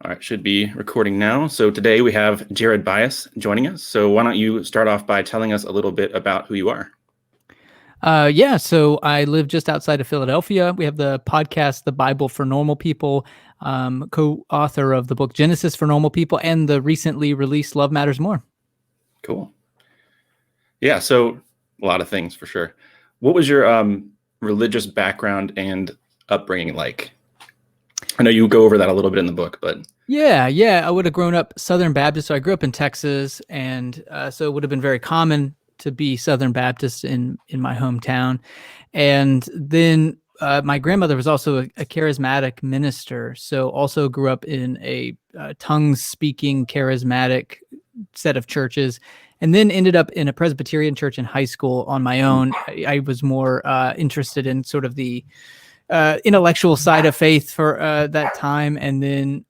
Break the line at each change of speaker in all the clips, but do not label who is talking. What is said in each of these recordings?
All right, should be recording now. So today we have Jared Byas joining us. So why don't you start off by telling us a little bit about who you are?
So I live just outside of Philadelphia. We have the podcast, The Bible for Normal People, co-author of the book Genesis for Normal People, and the recently released Love Matters More.
Cool. Yeah, so a lot of things for sure. What was your religious background and upbringing like? I know you go over that a little bit in the book, but...
Yeah. I would have grown up Southern Baptist. So I grew up in Texas, and so it would have been very common to be Southern Baptist in my hometown. And then my grandmother was also a charismatic minister, so also grew up in a tongue-speaking charismatic set of churches, and then ended up in a Presbyterian church in high school on my own. I was more interested in sort of the intellectual side of faith for that time, and then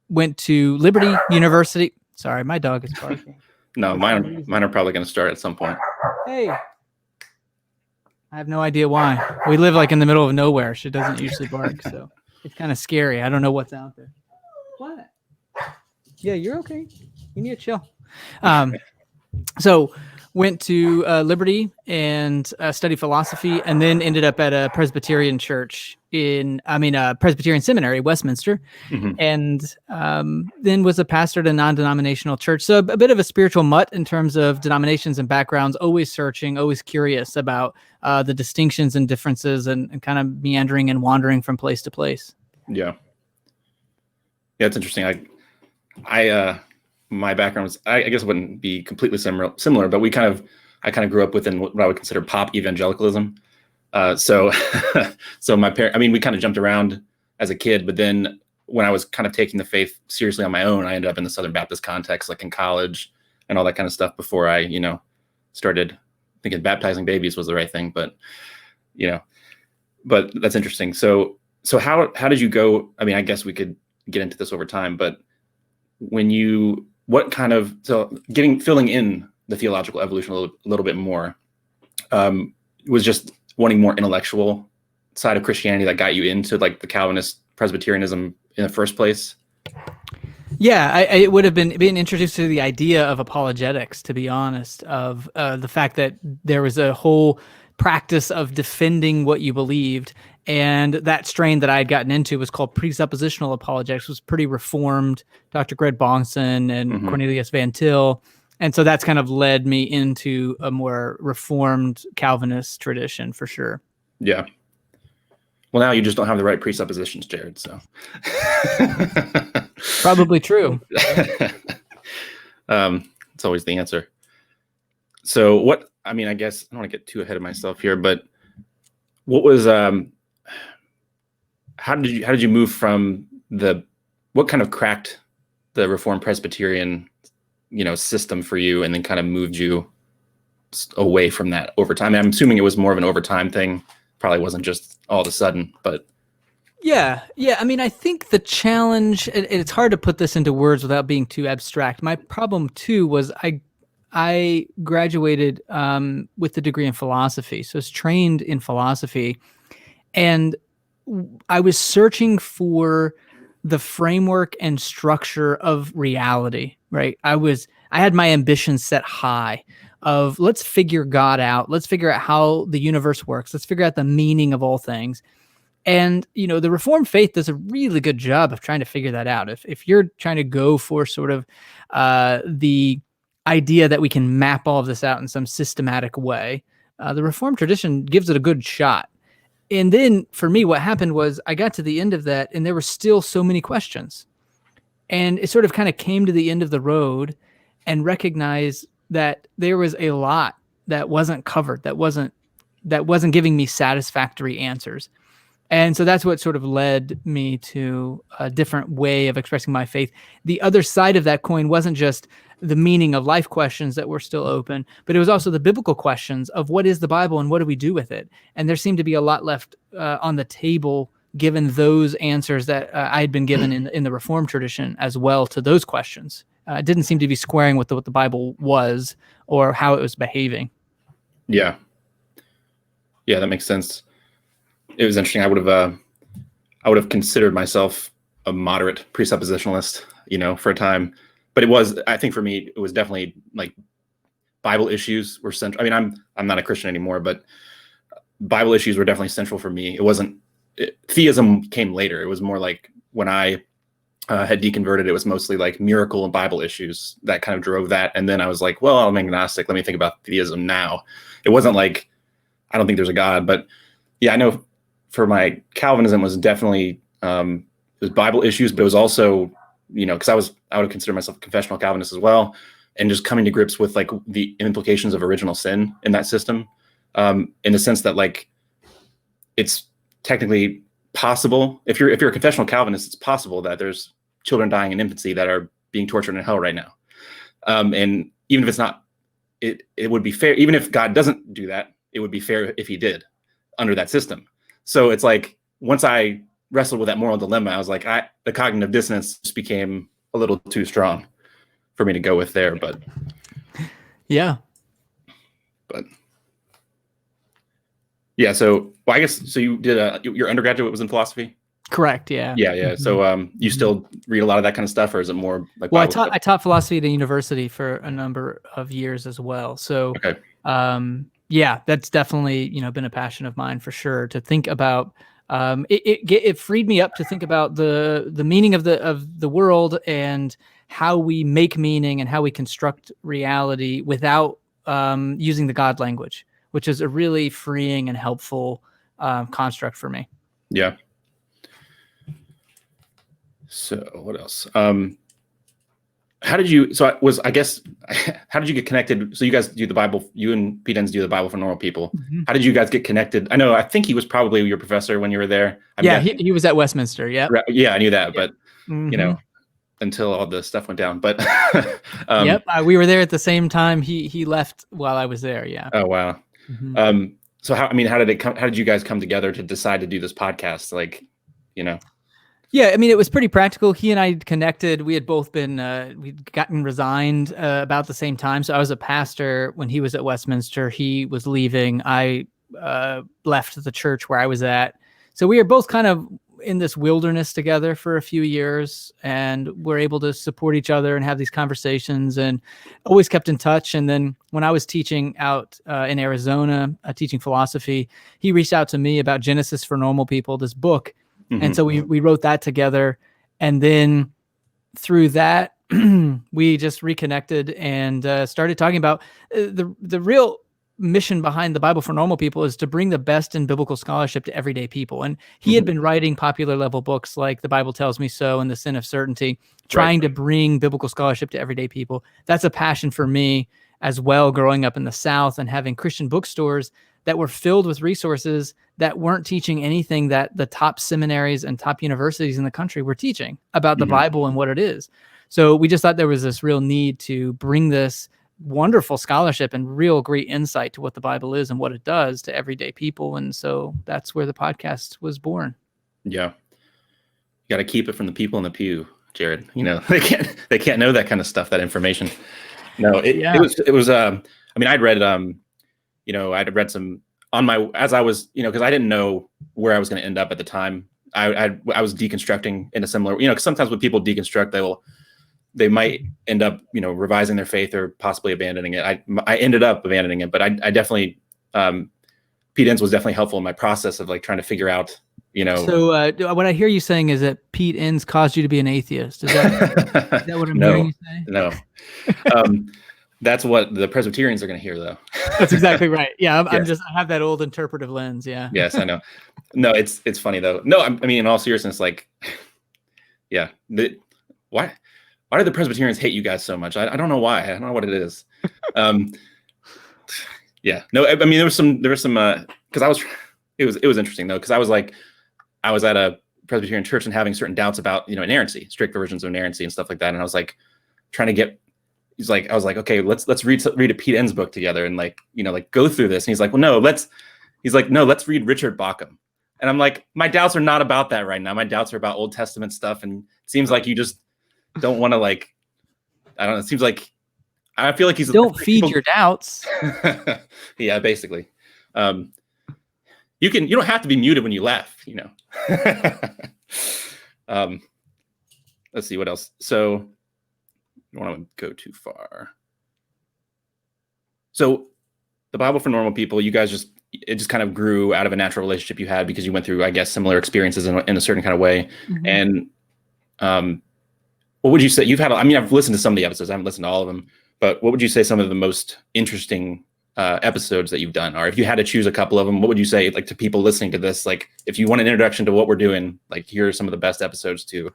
went to Liberty University. Sorry, my dog is barking.
No, mine are probably going to start at some point.
Hey, I have no idea why. We live like in the middle of nowhere. She doesn't usually bark, so it's kind of scary. I don't know what's out there. What? Yeah, you're okay. You need to chill. So went to Liberty and studied philosophy, and then ended up at a Presbyterian church Presbyterian seminary, Westminster, and then was a pastor at a non-denominational church. So a bit of a spiritual mutt in terms of denominations and backgrounds, always searching, always curious about the distinctions and differences, and kind of meandering and wandering from place to place.
Yeah, it's interesting. My background was, I guess it wouldn't be completely similar, but I kind of grew up within what I would consider pop evangelicalism. So my parents, we kind of jumped around as a kid, but then when I was kind of taking the faith seriously on my own, I ended up in the Southern Baptist context, like in college and all that kind of stuff, before I, started thinking baptizing babies was the right thing. But that's interesting. So how did you go? I guess we could get into this over time, but filling in the theological evolution a little bit more, was just wanting more intellectual side of Christianity that got you into like the Calvinist Presbyterianism in the first place?
Yeah, I would have been introduced to the idea of apologetics, to be honest, of the fact that there was a whole practice of defending what you believed. And that strain that I had gotten into was called presuppositional apologetics. It was pretty reformed, Dr. Greg Bahnsen and Cornelius Van Til. And so that's kind of led me into a more reformed Calvinist tradition, for sure.
Yeah. Well, now you just don't have the right presuppositions, Jared, so.
Probably true.
It's always the answer. So I guess I don't want to get too ahead of myself here, but what was, how did you move from what kind of cracked the Reformed Presbyterian, system for you, and then kind of moved you away from that over time? I'm assuming it was more of an overtime thing. Probably wasn't just all of a sudden, but.
Yeah. I think the challenge, and it's hard to put this into words without being too abstract. My problem too was I graduated with a degree in philosophy. So I was trained in philosophy, and I was searching for the framework and structure of reality, right? I had my ambitions set high of, let's figure God out. Let's figure out how the universe works. Let's figure out the meaning of all things. And, the Reformed faith does a really good job of trying to figure that out. If you're trying to go for sort of the idea that we can map all of this out in some systematic way, the Reformed tradition gives it a good shot. And then for me, what happened was I got to the end of that, and there were still so many questions. And it sort of kind of came to the end of the road and recognized that there was a lot that wasn't covered, that wasn't giving me satisfactory answers. And so that's what sort of led me to a different way of expressing my faith. The other side of that coin wasn't just the meaning of life questions that were still open, but it was also the biblical questions of what is the Bible and what do we do with it? And there seemed to be a lot left on the table, given those answers that I had been given in the Reformed tradition as well to those questions. It didn't seem to be squaring with what the Bible was or how it was behaving.
Yeah, that makes sense. It was interesting. I would have considered myself a moderate presuppositionalist, for a time. But I think for me, it was definitely like Bible issues were central. I mean, I'm not a Christian anymore, but Bible issues were definitely central for me. It wasn't theism came later. It was more like when I had deconverted, it was mostly like miracle and Bible issues that kind of drove that. And then I was like, well, I'm agnostic. Let me think about theism now. It wasn't like, I don't think there's a God, but yeah, I know for my Calvinism was definitely, it was Bible issues, but it was also, cause I would consider myself a confessional Calvinist as well. And just coming to grips with like the implications of original sin in that system, in the sense that like, it's technically possible. If you're a confessional Calvinist, it's possible that there's children dying in infancy that are being tortured in hell right now. And even if it's not, it would be fair. Even if God doesn't do that, it would be fair if he did under that system. So it's like, once I wrestled with that moral dilemma, I was like, the cognitive dissonance just became a little too strong for me to go with there. But
yeah.
So, well, I guess, so you did your undergraduate was in philosophy?
Correct. Yeah.
Yeah. Mm-hmm. So, you still read a lot of that kind of stuff, or is it more like?
Well, I taught philosophy at a university for a number of years as well. So,
okay.
Yeah, that's definitely, been a passion of mine for sure, to think about, it freed me up to think about the meaning of the world and how we make meaning and how we construct reality without, using the God language, which is a really freeing and helpful, construct for me.
Yeah. So what else? How did you get connected? So you guys do the Bible, you and Pete Enns do the Bible for Normal People. Mm-hmm. How did you guys get connected? I think he was probably your professor when you were there.
He was at Westminster. Yeah.
Yeah, I knew that, but
mm-hmm.
Until all the stuff went down, but
yep. We were there at the same time. He left while I was there. Yeah.
Oh, wow. Mm-hmm. So how did you guys come together to decide to do this podcast? Like,
Yeah, it was pretty practical. He and I connected. We had both been, we'd gotten resigned about the same time. So I was a pastor when he was at Westminster. He was leaving. I left the church where I was at. So we were both kind of in this wilderness together for a few years, and we're able to support each other and have these conversations, and always kept in touch. And then when I was teaching out in Arizona, teaching philosophy, he reached out to me about Genesis for Normal People, this book. Mm-hmm. And so we wrote that together, and then through that we just reconnected and started talking about the real mission behind the Bible for Normal People is to bring the best in biblical scholarship to everyday people. And he had been writing popular level books like The Bible Tells Me So and The Sin of Certainty, trying to bring biblical scholarship to everyday people. That's a passion for me as well, growing up in the South and having Christian bookstores that were filled with resources that weren't teaching anything that the top seminaries and top universities in the country were teaching about the Bible and what it is. So we just thought there was this real need to bring this wonderful scholarship and real great insight to what the Bible is and what it does to everyday people. And so that's where the podcast was born.
Yeah. You got to keep it from the people in the pew, Jared. They can't know that kind of stuff, that information. No, it was, I'd read, I'd read some on as I was, because I didn't know where I was going to end up at the time. I was deconstructing in a similar, because sometimes when people deconstruct, they might end up, revising their faith or possibly abandoning it. I ended up abandoning it, but I definitely, Pete Enns was definitely helpful in my process of like trying to figure out,
So what I hear you saying is that Pete Enns caused you to be an atheist. Is that what I'm hearing you say?
No. That's what the Presbyterians are going to hear, though.
That's exactly right. Yeah, I have that old interpretive lens. Yeah.
Yes, I know. No, it's funny though. No, in all seriousness, like, yeah, why do the Presbyterians hate you guys so much? I don't know why. I don't know what it is. Yeah, no, there was some because it was interesting though, because I was at a Presbyterian church and having certain doubts about inerrancy, strict versions of inerrancy and stuff like that, and I was like trying to get. I was like, okay, let's read a Pete Enns book together and go through this. And he's like, well, no, let's read Richard Bauckham. And I'm like, my doubts are not about that right now. My doubts are about Old Testament stuff. And it seems like you just don't want to I don't know. It seems like, I feel like he's
don't feed your doubts.
Yeah, basically. You don't have to be muted when you laugh, let's see what else. So I don't want to go too far. So the Bible for Normal People, you guys it just kind of grew out of a natural relationship you had because you went through, I guess, similar experiences in a certain kind of way.
Mm-hmm.
And what would you say? I've listened to some of the episodes. I haven't listened to all of them, but what would you say some of the most interesting episodes that you've done are? If you had to choose a couple of them, what would you say, like, to people listening to this? Like, if you want an introduction to what we're doing, like, here are some of the best episodes too.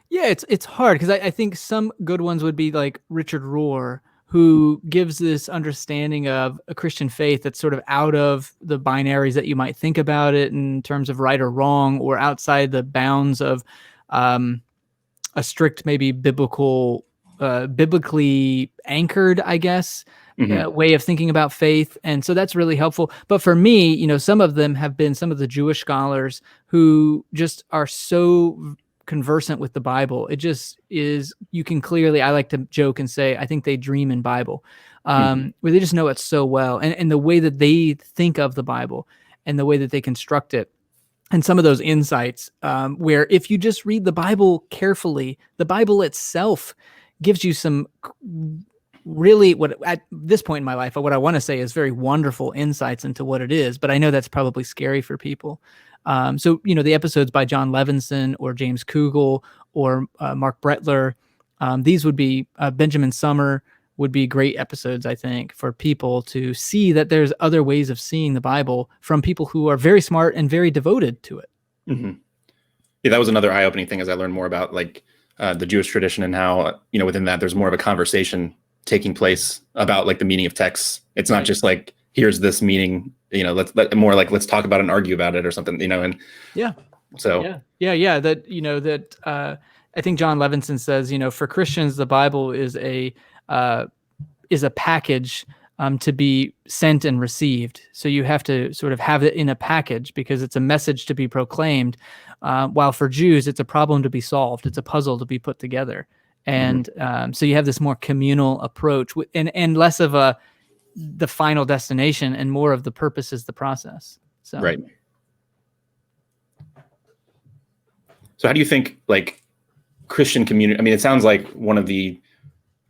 Yeah, it's hard because I think some good ones would be like Richard Rohr, who gives this understanding of a Christian faith that's sort of out of the binaries that you might think about it in terms of right or wrong, or outside the bounds of a strict, maybe biblically anchored, I guess, way of thinking about faith. And so that's really helpful. But for me, some of them have been some of the Jewish scholars who just are so conversant with the Bible. It just is, you can clearly, I like to joke and say, I think they dream in Bible, where they just know it so well. And the way that they think of the Bible and the way that they construct it. And some of those insights where if you just read the Bible carefully, the Bible itself gives you some really, what at this point in my life, what I want to say is very wonderful insights into what it is. But I know that's probably scary for people. So, the episodes by John Levinson or James Kugel or Mark Brettler, these would be Benjamin Summer would be great episodes, I think, for people to see that there's other ways of seeing the Bible from people who are very smart and very devoted to it.
Mm-hmm. Yeah, that was another eye-opening thing as I learned more about like the Jewish tradition and how, within that there's more of a conversation taking place about like the meaning of texts. It's not just like, here's this meaning, let's talk about it and argue about it or something, and
yeah.
So
yeah. That I think John Levinson says, for Christians, the Bible is a package to be sent and received. So you have to sort of have it in a package because it's a message to be proclaimed. While for Jews, it's a problem to be solved. It's a puzzle to be put together. And so you have this more communal approach and less of the final destination and more of the purpose is the process. So.
Right. So how do you think like Christian community, it sounds like one of the,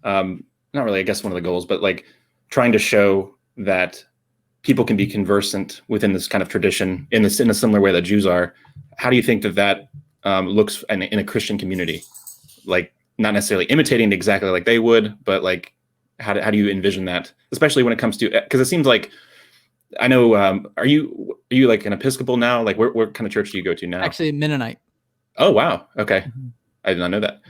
not really, I guess one of the goals, but like trying to show that people can be conversant within this kind of tradition in a similar way that Jews are. How do you think that looks in a Christian community? Like not necessarily imitating exactly like they would, but like, how do you envision that? Especially when it comes to, because it seems like, I know, are you like an Episcopal now? Like what kind of church do you go to now?
Actually, Mennonite.
Oh, wow. Okay. Mm-hmm. I did not know that.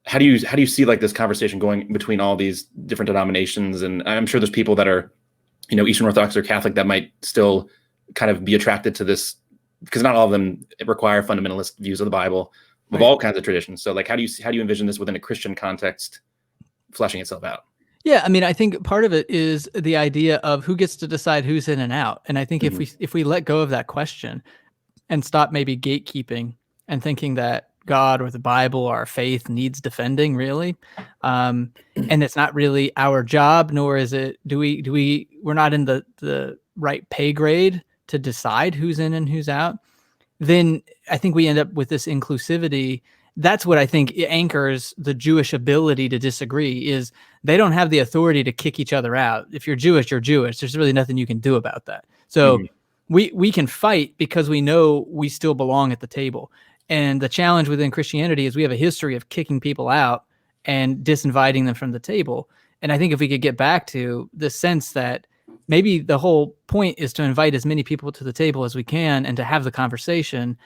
How do you see like this conversation going between all these different denominations? And I'm sure there's people that are, Eastern Orthodox or Catholic that might still kind of be attracted to this because not all of them require fundamentalist views of the Bible of all kinds of traditions. So like, how do you envision this within a Christian context fleshing itself out?
Yeah, I think part of it is the idea of who gets to decide who's in and out. And I think if we let go of that question and stop maybe gatekeeping and thinking that God or the Bible or our faith needs defending, really, and it's not really our job, nor is it. We're not in the right pay grade to decide who's in and who's out. Then I think we end up with this inclusivity. That's what I think anchors the Jewish ability to disagree. Is they don't have the authority to kick each other out. If you're Jewish, you're Jewish. There's really nothing you can do about that. So we can fight because we know we still belong at the table. And the challenge within Christianity is we have a history of kicking people out and disinviting them from the table. And I think if we could get back to the sense that maybe the whole point is to invite as many people to the table as we can and to have the conversation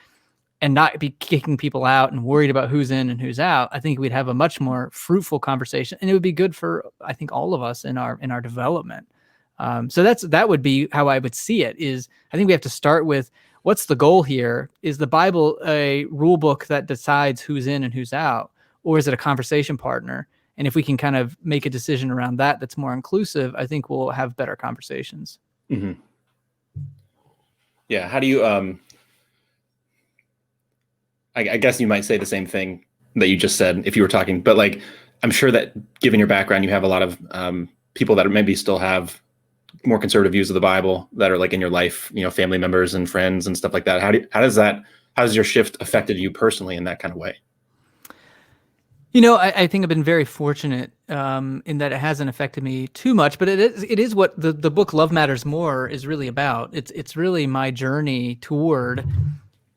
and not be kicking people out and worried about who's in and who's out, I think we'd have a much more fruitful conversation, and it would be good for, I think, all of us in our development. So that would be how I would see it. Is I think we have to start with what's the goal here? Is the Bible a rule book that decides who's in and who's out, or is it a conversation partner? And if we can kind of make a decision around that that's more inclusive, I think we'll have better conversations.
Mm-hmm. Yeah. How do you? I guess you might say the same thing that you just said if you were talking, but like I'm sure that given your background, you have a lot of people that maybe still have more conservative views of the Bible that are like in your life, family members and friends and stuff like that. How has your shift affected you personally in that kind of way?
I think I've been very fortunate in that it hasn't affected me too much, but it is what the book Love Matters More is really about. It's really my journey toward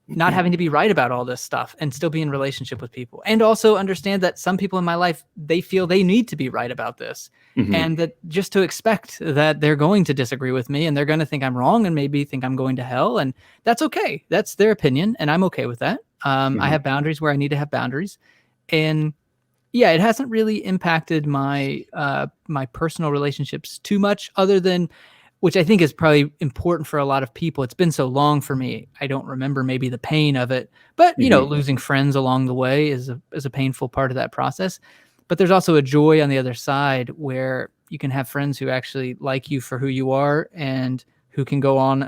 not having to be right about all this stuff and still be in relationship with people, and also understand that some people in my life, they feel they need to be right about this. And that just to expect that they're going to disagree with me and they're going to think I'm wrong and maybe think I'm going to hell. And that's okay. That's their opinion. And I'm okay with that. I have boundaries where I need to have boundaries. And yeah, it hasn't really impacted my my personal relationships too much, other than, which I think is probably important for a lot of people. It's been so long for me, I don't remember maybe the pain of it. But losing friends along the way is a painful part of that process. But there's also a joy on the other side where you can have friends who actually like you for who you are and who can go on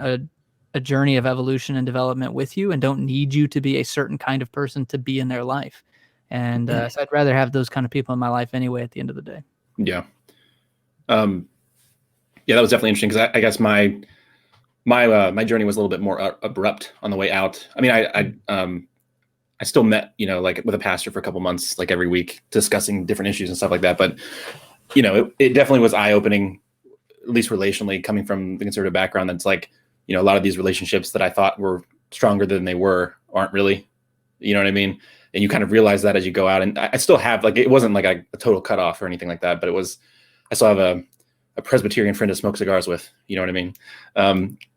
a journey of evolution and development with you and don't need you to be a certain kind of person to be in their life. And so I'd rather have those kind of people in my life anyway at the end of the day.
Yeah. Yeah, that was definitely interesting because I guess my journey was a little bit more abrupt on the way out. I mean, I still met, like with a pastor for a couple months, like every week, discussing different issues and stuff like that. But, it definitely was eye-opening, at least relationally, coming from the conservative background. That's like, a lot of these relationships that I thought were stronger than they aren't really, you know what I mean? And you kind of realize that as you go out. And I still have, like, it wasn't like a total cutoff or anything like that, but I still have a Presbyterian friend to smoke cigars with, you know what I mean?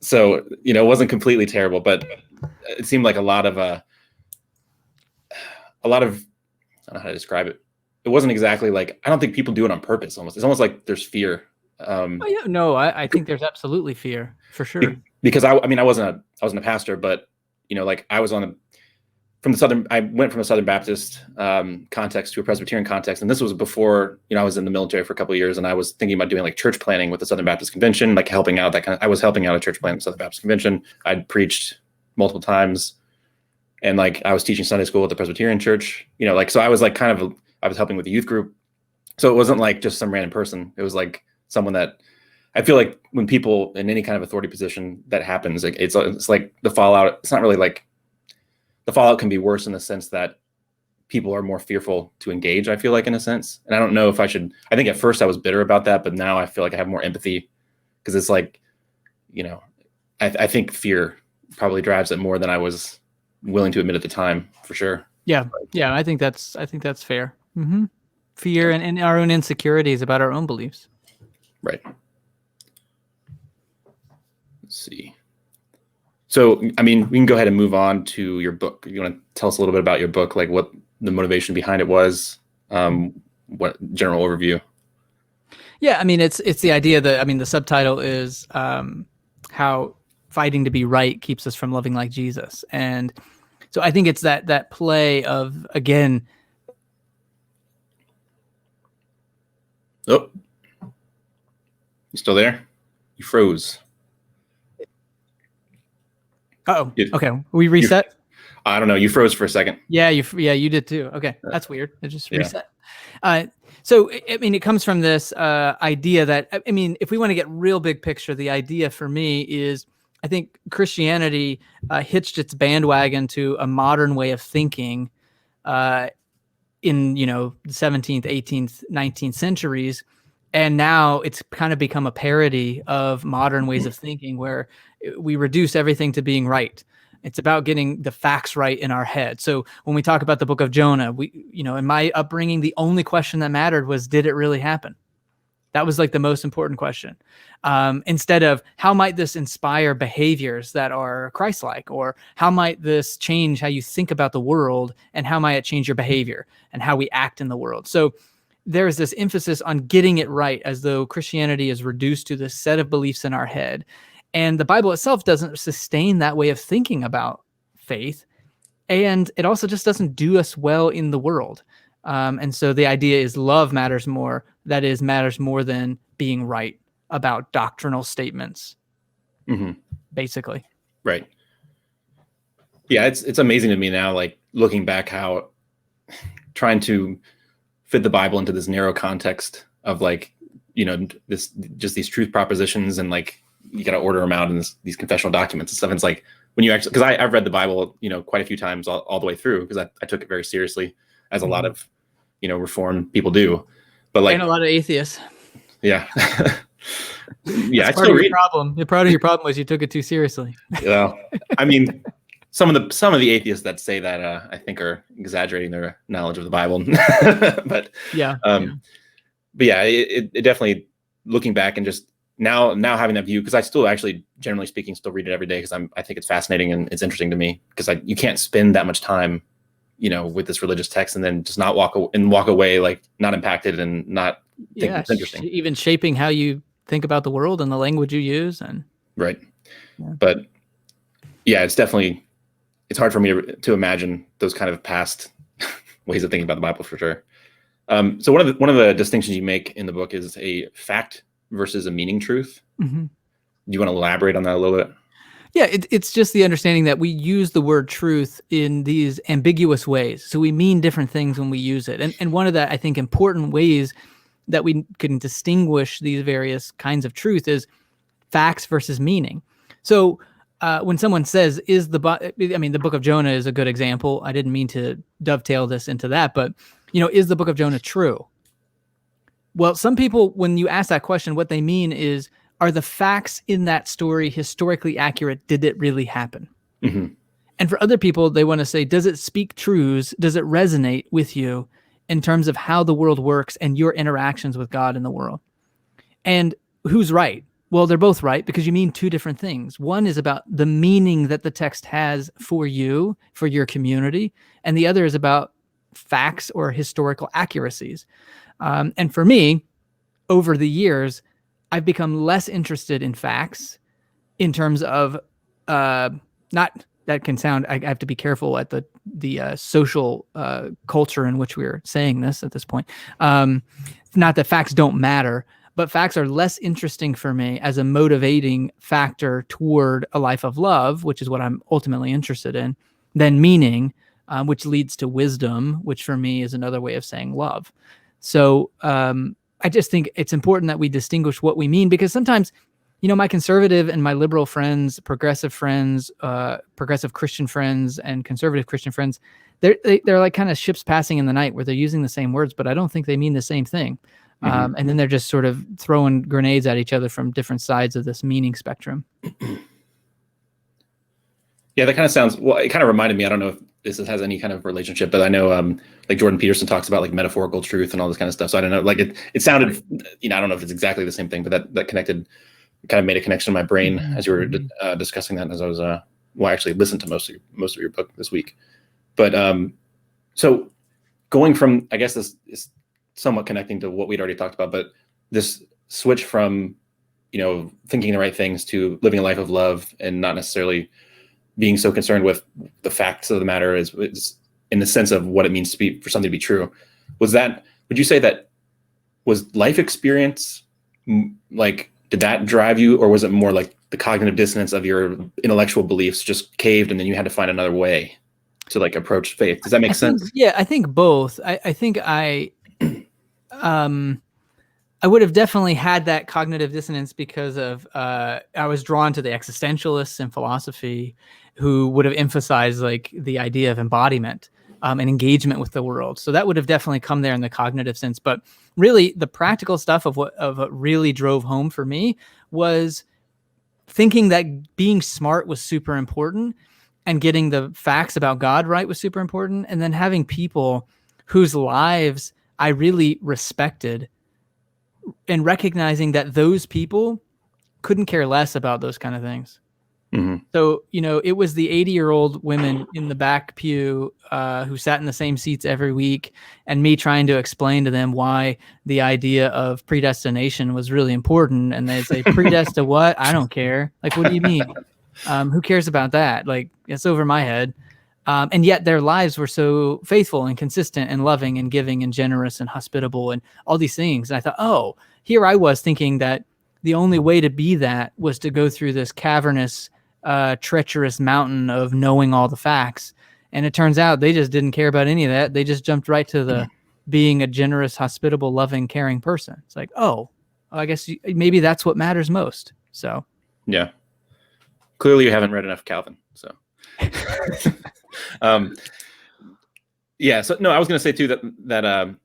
So, it wasn't completely terrible, but it seemed like a lot of, I don't know how to describe it. It wasn't exactly like, I don't think people do it on purpose almost. It's almost like there's fear.
I think there's absolutely fear for sure.
Because I wasn't a pastor, but, like I was I went from a Southern Baptist context to a Presbyterian context. And this was before, I was in the military for a couple of years, and I was thinking about doing like church planning with the Southern Baptist Convention, like helping out I was helping out a church plant in the Southern Baptist Convention. I'd preached multiple times, and like I was teaching Sunday school at the Presbyterian church, so I was like I was helping with the youth group. So it wasn't like just some random person. It was like someone that I feel like when people in any kind of authority position that happens, it's like the fallout. It's not really like, the fallout can be worse in the sense that people are more fearful to engage, I feel like, in a sense. And I don't know if I think at first I was bitter about that, but now I feel like I have more empathy, because it's like, I think fear probably drives it more than I was willing to admit at the time, for sure.
Yeah. Yeah. I think that's fair. Mm-hmm. Fear and our own insecurities about our own beliefs.
Right. Let's see. So, I mean, we can go ahead and move on to your book. You want to tell us a little bit about your book, like what the motivation behind it was, what general overview?
Yeah, I mean, it's the idea that, the subtitle is how fighting to be right keeps us from loving like Jesus. And so I think it's that play of, again.
Oh, you still there? You froze.
Oh, okay. We reset.
I don't know. You froze for a second.
Yeah, you did too. Okay, that's weird. It just reset. So I mean, it comes from this idea that, if we want to get real big picture, the idea for me is, I think Christianity hitched its bandwagon to a modern way of thinking in the 17th, 18th, 19th centuries. And now it's kind of become a parody of modern ways of thinking, where we reduce everything to being right. It's about getting the facts right in our head. So when we talk about the book of Jonah, in my upbringing, the only question that mattered was, did it really happen? That was like the most important question. Instead of, how might this inspire behaviors that are Christ-like, or how might this change how you think about the world, and how might it change your behavior and how we act in the world? So there is this emphasis on getting it right, as though Christianity is reduced to this set of beliefs in our head. And the Bible itself doesn't sustain that way of thinking about faith. And it also just doesn't do us well in the world. And so the idea is love matters more. That is, matters more than being right about doctrinal statements, basically. Right.
Yeah, it's amazing to me now, like looking back, how trying to fit the Bible into this narrow context of like, these truth propositions, and like you got to order them out in these confessional documents and stuff. And it's like, when you actually, because I've read the Bible, quite a few times all the way through, because I took it very seriously, as a lot of Reformed people do. But like,
and a lot of atheists.
Yeah. Yeah,
That's part of your problem. Part of your problem was you took it too seriously.
Well, I mean, some of the atheists that say that I think are exaggerating their knowledge of the Bible. But
yeah.
But yeah, it definitely, looking back and just now having that view, because I still actually, generally speaking, still read it every day, because I think it's fascinating and it's interesting to me, because you can't spend that much time, with this religious text and then just not walk away like not impacted and not think it's interesting.
Even shaping how you think about the world and the language you use. And
right. Yeah. But yeah, it's hard for me to imagine those kind of past ways of thinking about the Bible, for sure. So one of the distinctions you make in the book is a fact versus a meaning truth. Mm-hmm. Do you want to elaborate on that a little bit?
Yeah, it's just the understanding that we use the word truth in these ambiguous ways. So we mean different things when we use it. And one of the, I think, important ways that we can distinguish these various kinds of truth is facts versus meaning. So when someone says, the book of Jonah is a good example. I didn't mean to dovetail this into that, but, is the book of Jonah true? Well, some people, when you ask that question, what they mean is, are the facts in that story historically accurate? Did it really happen? Mm-hmm. And for other people, they want to say, does it speak truths? Does it resonate with you in terms of how the world works and your interactions with God in the world? And who's right? Well, they're both right, because you mean two different things. One is about the meaning that the text has for you, for your community, and the other is about facts or historical accuracies. And for me, over the years, I've become less interested in facts in terms of not, that can sound, I have to be careful at the social culture in which we're saying this at this point. Not that facts don't matter, but facts are less interesting for me as a motivating factor toward a life of love, which is what I'm ultimately interested in, than meaning, which leads to wisdom, which for me is another way of saying love. So, I just think it's important that we distinguish what we mean, because sometimes, my conservative and my liberal friends, progressive friends, progressive Christian friends, and conservative Christian friends, they're like kind of ships passing in the night, where they're using the same words, but I don't think they mean the same thing. Mm-hmm. And then they're just sort of throwing grenades at each other from different sides of this meaning spectrum.
Yeah, that kind of sounds, well, it kind of reminded me, I don't know if this has any kind of relationship, but I know like Jordan Peterson talks about like metaphorical truth and all this kind of stuff. So I don't know, like it sounded, I don't know if it's exactly the same thing, but that connected, kind of made a connection in my brain as you were discussing that, as I was, I actually listened to most of your book this week. But so going from, I guess this is somewhat connecting to what we'd already talked about, but this switch from, thinking the right things to living a life of love and not necessarily being so concerned with the facts of the matter is in the sense of what it means for something to be true. Would you say that was life experience, like, did that drive you, or was it more like the cognitive dissonance of your intellectual beliefs just caved and then you had to find another way to like approach faith? Does that make sense?
I think both. I think I would have definitely had that cognitive dissonance because of I was drawn to the existentialists in philosophy, who would have emphasized like the idea of embodiment and engagement with the world. So that would have definitely come there in the cognitive sense. But really, the practical stuff of what really drove home for me was thinking that being smart was super important, and getting the facts about God right was super important, and then having people whose lives I really respected, and recognizing that those people couldn't care less about those kind of things. Mm-hmm. So, it was the 80-year-old women in the back pew who sat in the same seats every week, and me trying to explain to them why the idea of predestination was really important. And they say, predest to what? I don't care. Like, what do you mean? Who cares about that? Like, it's over my head. And yet their lives were so faithful and consistent and loving and giving and generous and hospitable and all these things. And I thought, oh, here I was thinking that the only way to be that was to go through this cavernous, treacherous mountain of knowing all the facts. And it turns out they just didn't care about any of that. They just jumped right to the being a generous, hospitable, loving, caring person. It's like, oh, I guess maybe that's what matters most. So,
yeah. Clearly you haven't read enough Calvin. So, yeah. So no, I was going to say too that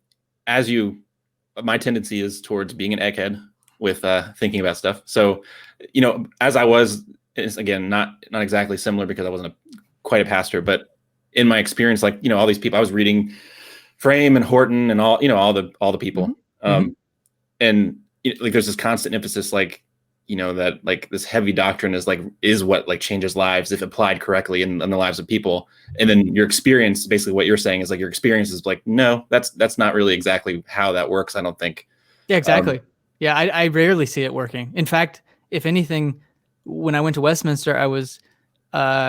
my tendency is towards being an egghead with thinking about stuff. So, as I was, it's, again, not exactly similar because I wasn't quite a pastor, but in my experience, like, all these people, I was reading Frame and Horton and all the people. And like, there's this constant emphasis, like, that like this heavy doctrine is what like changes lives if applied correctly in the lives of people. And then your experience, basically what you're saying is like, your experience is like, no, that's not really exactly how that works, I don't think.
Yeah, exactly. Yeah, I rarely see it working. In fact, if anything, when I went to Westminster, I was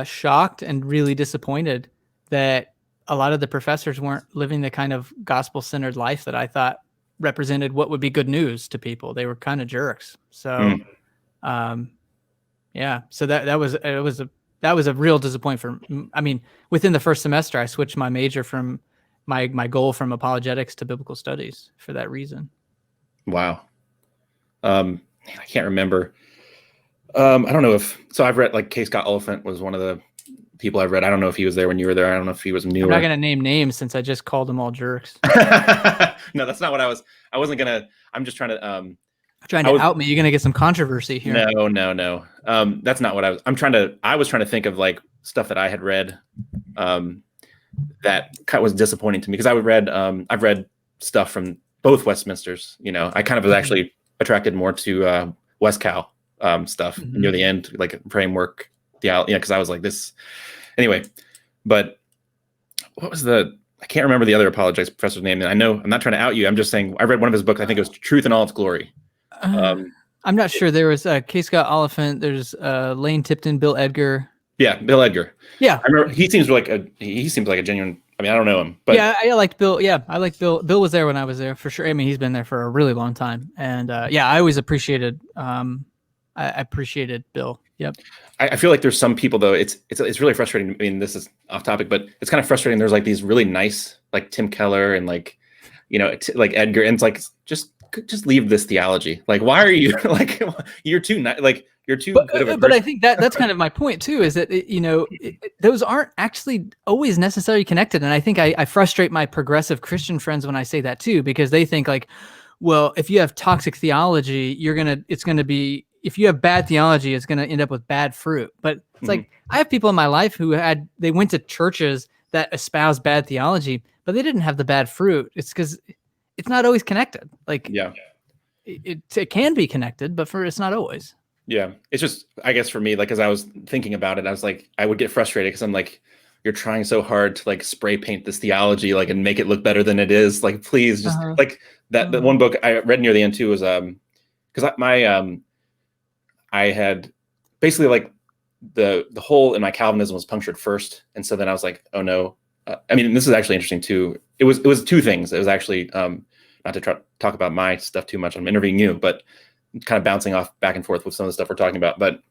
shocked and really disappointed that a lot of the professors weren't living the kind of gospel-centered life that I thought represented what would be good news to people. They were kind of jerks. So, yeah. So that was a real disappointment for. I mean, within the first semester, I switched my major from my goal from apologetics to biblical studies for that reason.
Wow. I can't remember. I don't know so I've read like K. Scott Oliphant was one of the people I've read. I don't know if he was there when you were there. I don't know if he was newer.
I'm not going to name names since I just called them all jerks.
No, that's not what I wasn't going to, I'm just trying to,
out me. You're going to get some controversy here.
No. That's not what I was trying to think of like stuff that I had read, that was disappointing to me because I've read stuff from both Westminsters. I kind of was actually attracted more to West Cal stuff near the end, like framework, because I was like this anyway. But what was I can't remember the other apologetics professor's name. And I know I'm not trying to out you. I'm just saying I read one of his books. I think it was Truth in All Its Glory.
I'm not sure. There was K. Scott Oliphant. There's Lane Tipton, Bill Edgar.
Yeah, Bill Edgar.
Yeah,
I remember he seems like a genuine. I mean, I don't know him, but
yeah, I liked Bill. Yeah, I liked Bill. Bill was there when I was there for sure. I mean, he's been there for a really long time, and yeah, I always appreciated. I appreciated Bill. Yep.
I feel like there's some people though. It's really frustrating. I mean, this is off topic, but it's kind of frustrating. There's like these really nice, like Tim Keller and like, like Edgar, and it's like just leave this theology. Like, why are you like you're too nice? Like you're too good of a person.
But I think that's kind of my point too. Is that those aren't actually always necessarily connected, and I think I frustrate my progressive Christian friends when I say that too, because they think like, well, if you have toxic theology, it's gonna be. If you have bad theology, it's going to end up with bad fruit. But it's like, I have people in my life who they went to churches that espouse bad theology, but they didn't have the bad fruit. It's because it's not always connected. Like,
yeah,
it can be connected, but it's not always.
Yeah. It's just, I guess for me, like, as I was thinking about it, I was like, I would get frustrated because I'm like, you're trying so hard to like spray paint this theology, like, and make it look better than it is. Like, please just like that. The one book I read near the end too was, because I had basically like the hole in my Calvinism was punctured first. And so then I was like, oh no. I mean, this is actually interesting too. It was two things. It was actually, not to talk about my stuff too much. I'm interviewing you, but kind of bouncing off back and forth with some of the stuff we're talking about. But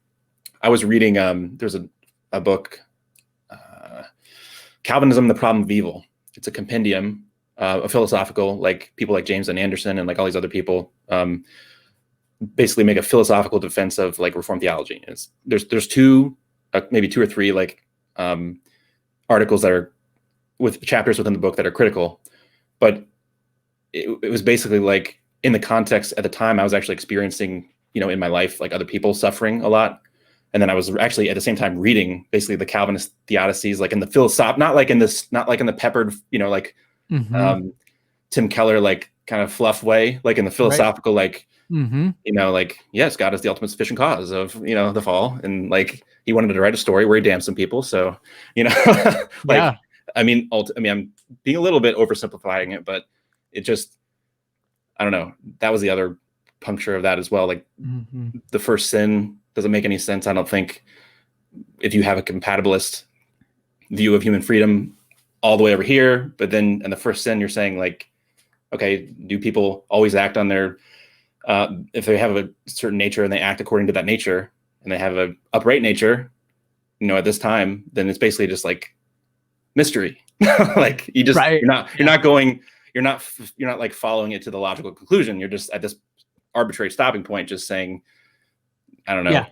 I was reading, there's a book, Calvinism, The Problem of Evil. It's a compendium, a philosophical, like people like James and Anderson and like all these other people, basically make a philosophical defense of like Reformed theology. There's two, maybe two or three like articles that are with chapters within the book that are critical, but it was basically like in the context at the time I was actually experiencing, in my life, like other people suffering a lot. And then I was actually at the same time reading basically the Calvinist theodicies, like in the philosoph, not like in the peppered, like Tim Keller, like kind of fluff way, like in the philosophical, like, like, yes, God is the ultimate sufficient cause of, the fall. And like, he wanted to write a story where he damned some people. So, like, yeah. I mean, I'm being a little bit oversimplifying it, but it just, I don't know. That was the other puncture of that as well. Like the first sin doesn't make any sense. I don't think if you have a compatibilist view of human freedom all the way over here, but then in the first sin, you're saying like, okay, do people always act on their, if they have a certain nature and they act according to that nature and they have an upright nature, at this time, then it's basically just like mystery. Like you just, you're not like following it to the logical conclusion. You're just at this arbitrary stopping point, just saying, I don't know,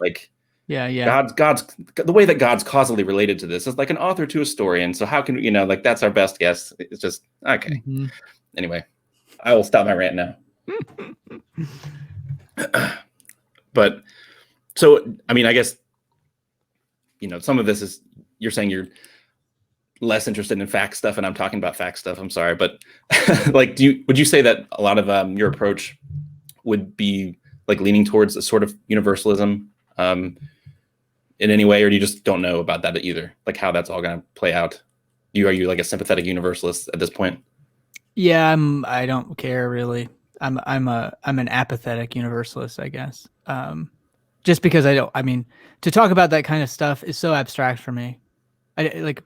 God's the way that God's causally related to this is like an author to a story. And so how can, like, that's our best guess. It's just, okay. Anyway. I will stop my rant now. But so, I mean, I guess, some of this is, you're saying you're less interested in fact stuff, and I'm talking about fact stuff. I'm sorry, but like, would you say that a lot of your approach would be like leaning towards a sort of universalism in any way, or do you just don't know about that either? Like how that's all going to play out? Are you like a sympathetic universalist at this point?
Yeah, I don't care really. I'm an apathetic universalist, I guess. Just because I mean, to talk about that kind of stuff is so abstract for me. I like,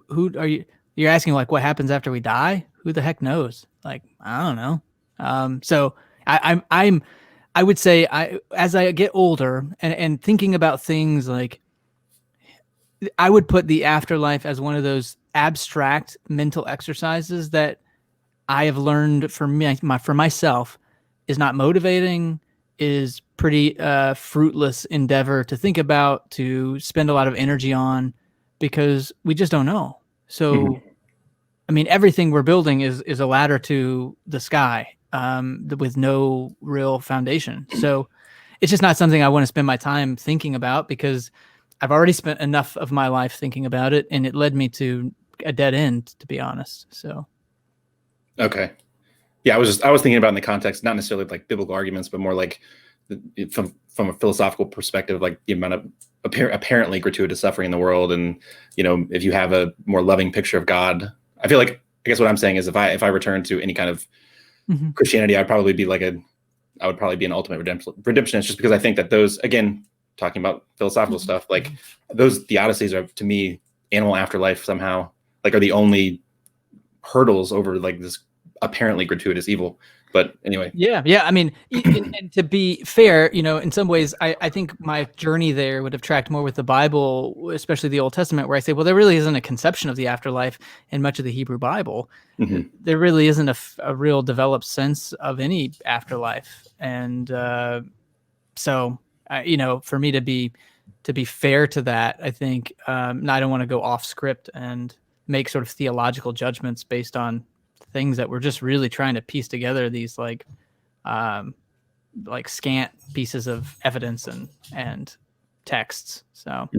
who are you? You're asking like what happens after we die? Who the heck knows? Like, I don't know. So I would say as I get older and thinking about things like, I would put the afterlife as one of those abstract mental exercises that I have learned for myself is not motivating, is pretty fruitless endeavor to think about, to spend a lot of energy on, because we just don't know. So, I mean, everything we're building is a ladder to the sky with no real foundation. So it's just not something I want to spend my time thinking about, because I've already spent enough of my life thinking about it, and it led me to a dead end, to be honest. So. Okay.
Yeah, I was thinking about in the context, not necessarily like biblical arguments, but more like from a philosophical perspective, like the amount of apparently gratuitous suffering in the world, and if you have a more loving picture of God, I feel like, I guess what I'm saying is if I return to any kind of Christianity, I'd probably be I would probably be an ultimate redemptionist, just because I think that those, again, talking about philosophical stuff, like those theodicies are, to me, animal afterlife somehow, like, are the only hurdles over like this apparently gratuitous evil. But anyway.
Yeah. I mean, and to be fair, in some ways, I think my journey there would have tracked more with the Bible, especially the Old Testament, where I say, well, there really isn't a conception of the afterlife in much of the Hebrew Bible. There really isn't a real developed sense of any afterlife. And so, for me to be fair to that, I think I don't want to go off script and make sort of theological judgments based on things that we're just really trying to piece together, these like scant pieces of evidence and texts. So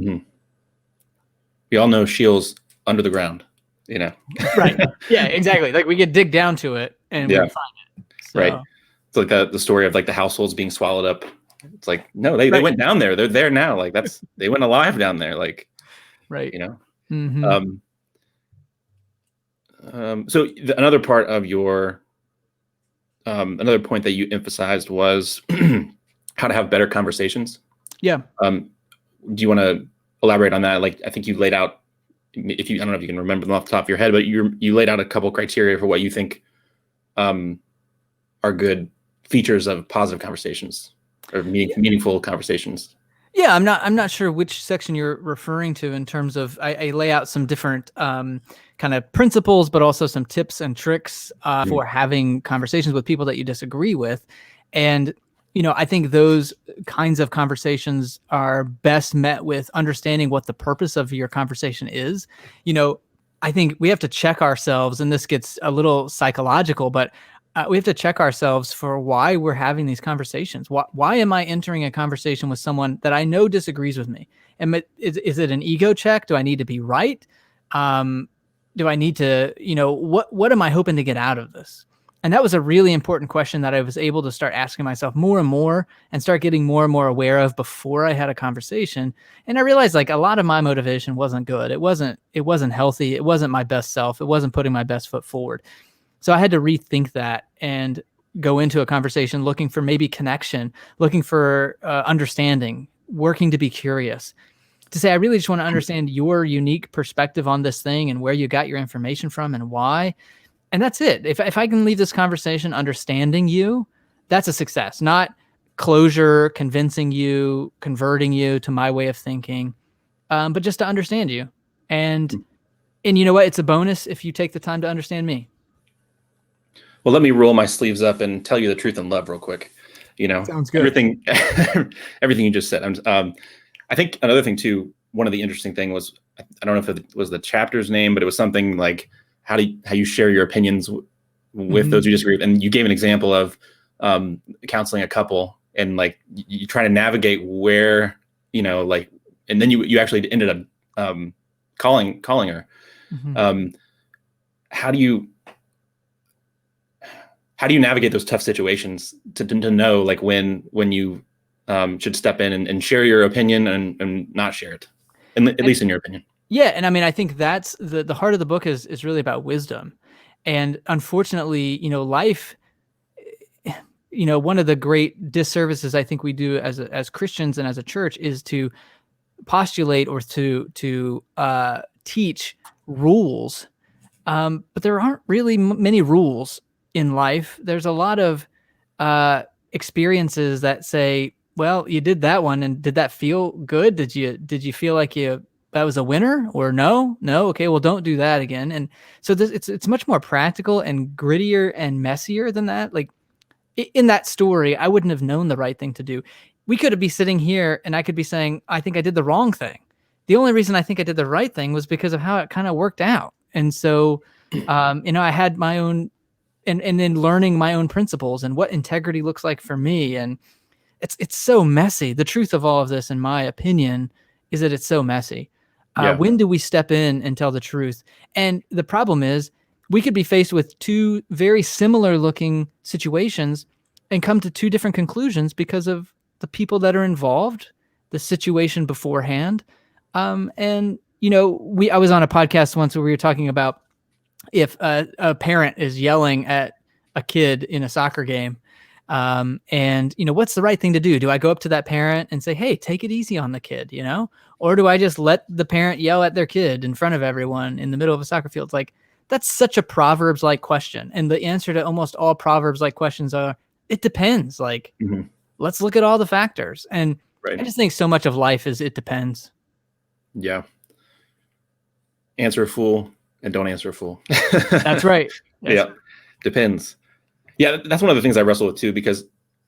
we all know Sheol's under the ground,
Right. Yeah, exactly. Like we could dig down to it and we find it. So.
Right. It's like the story of like the households being swallowed up. It's like, no, they went down there. They're there now. Like they went alive down there. Like,
right.
So another part of your, another point that you emphasized was how to have better conversations.
Yeah.
Do you want to elaborate on that? Like, I think you laid out, I don't know if you can remember them off the top of your head, but you laid out a couple criteria for what you think are good features of positive conversations or meaningful conversations.
Yeah, I'm not sure which section you're referring to in terms of, I lay out some different kind of principles, but also some tips and tricks for having conversations with people that you disagree with. And, I think those kinds of conversations are best met with understanding what the purpose of your conversation is. I think we have to check ourselves, and this gets a little psychological, but we have to check ourselves for why we're having these conversations. Why am I entering a conversation with someone that I know disagrees with me? And is it an ego check? Do I need to be right? Do I need to, what am I hoping to get out of this? And that was a really important question that I was able to start asking myself more and more and start getting more and more aware of before I had a conversation. And I realized like a lot of my motivation wasn't good. It wasn't healthy. It wasn't my best self. It wasn't putting my best foot forward. So I had to rethink that and go into a conversation looking for maybe connection, looking for understanding, working to be curious, to say, I really just want to understand your unique perspective on this thing and where you got your information from and why. And that's it. If I can leave this conversation understanding you, that's a success, not closure, convincing you, converting you to my way of thinking, but just to understand you. And you know what? It's a bonus if you take the time to understand me.
Well, let me roll my sleeves up and tell you the truth in love real quick.
Sounds good.
Everything you just said. I think another thing too, one of the interesting thing was, I don't know if it was the chapter's name, but it was something like how you share your opinions with those who disagree with, and you gave an example of counseling a couple, and like you try to navigate where, like, and then you actually ended up calling her. How do you navigate those tough situations to know like when you should step in and share your opinion and not share it, at least in your opinion?
Yeah, and I mean, I think that's the heart of the book is really about wisdom, and unfortunately, life. One of the great disservices I think we do as Christians and as a church is to postulate or to teach rules, but there aren't really many rules in life. There's a lot of experiences that say, well, you did that one, and did that feel good? Did you feel like that was a winner, or no? Okay, well, don't do that again. And so it's much more practical and grittier and messier than that. Like in that story, I wouldn't have known the right thing to do. We could be sitting here and I could be saying, I think I did the wrong thing. The only reason I think I did the right thing was because of how it kind of worked out. And so, I had my own, and then learning my own principles and what integrity looks like for me. And it's so messy. The truth of all of this, in my opinion, is that it's so messy. When do we step in and tell the truth? And the problem is, we could be faced with two very similar looking situations and come to two different conclusions because of the people that are involved, the situation beforehand. I was on a podcast once where we were talking about if a parent is yelling at a kid in a soccer game, and what's the right thing to do? Do I go up to that parent and say, hey, take it easy on the kid, or do I just let the parent yell at their kid in front of everyone in the middle of a soccer field? It's like, that's such a Proverbs-like question. And the answer to almost all Proverbs-like questions are, it depends. Like, let's look at all the factors. And I just think so much of life is it depends.
Yeah. Answer a fool and don't answer a fool.
That's right.
Yeah. Depends. Yeah. That's one of the things I wrestle with too, because,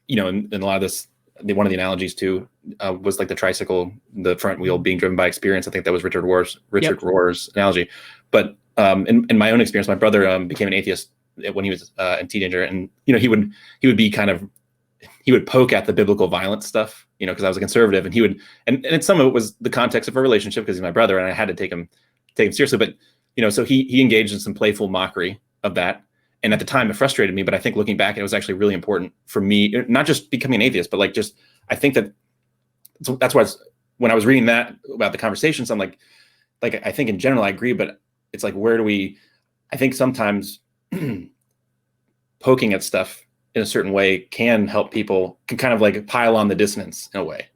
in a lot of this, one of the analogies too was like the tricycle, the front wheel being driven by experience. I think that was Richard Rohr's analogy. But in my own experience, my brother became an atheist when he was a teenager, and he would be he would poke at the biblical violence stuff, because I was a conservative, and he would, and some of it was the context of our relationship because he's my brother, and I had to take him seriously. But so he engaged in some playful mockery of that, and at the time it frustrated me. But I think looking back, it was actually really important for me, not just becoming an atheist, but like just I think that's why when I was reading that about the conversations, I'm like I think in general I agree, but it's like, I think sometimes poking at stuff in a certain way can help people, can kind of like pile on the dissonance in a way,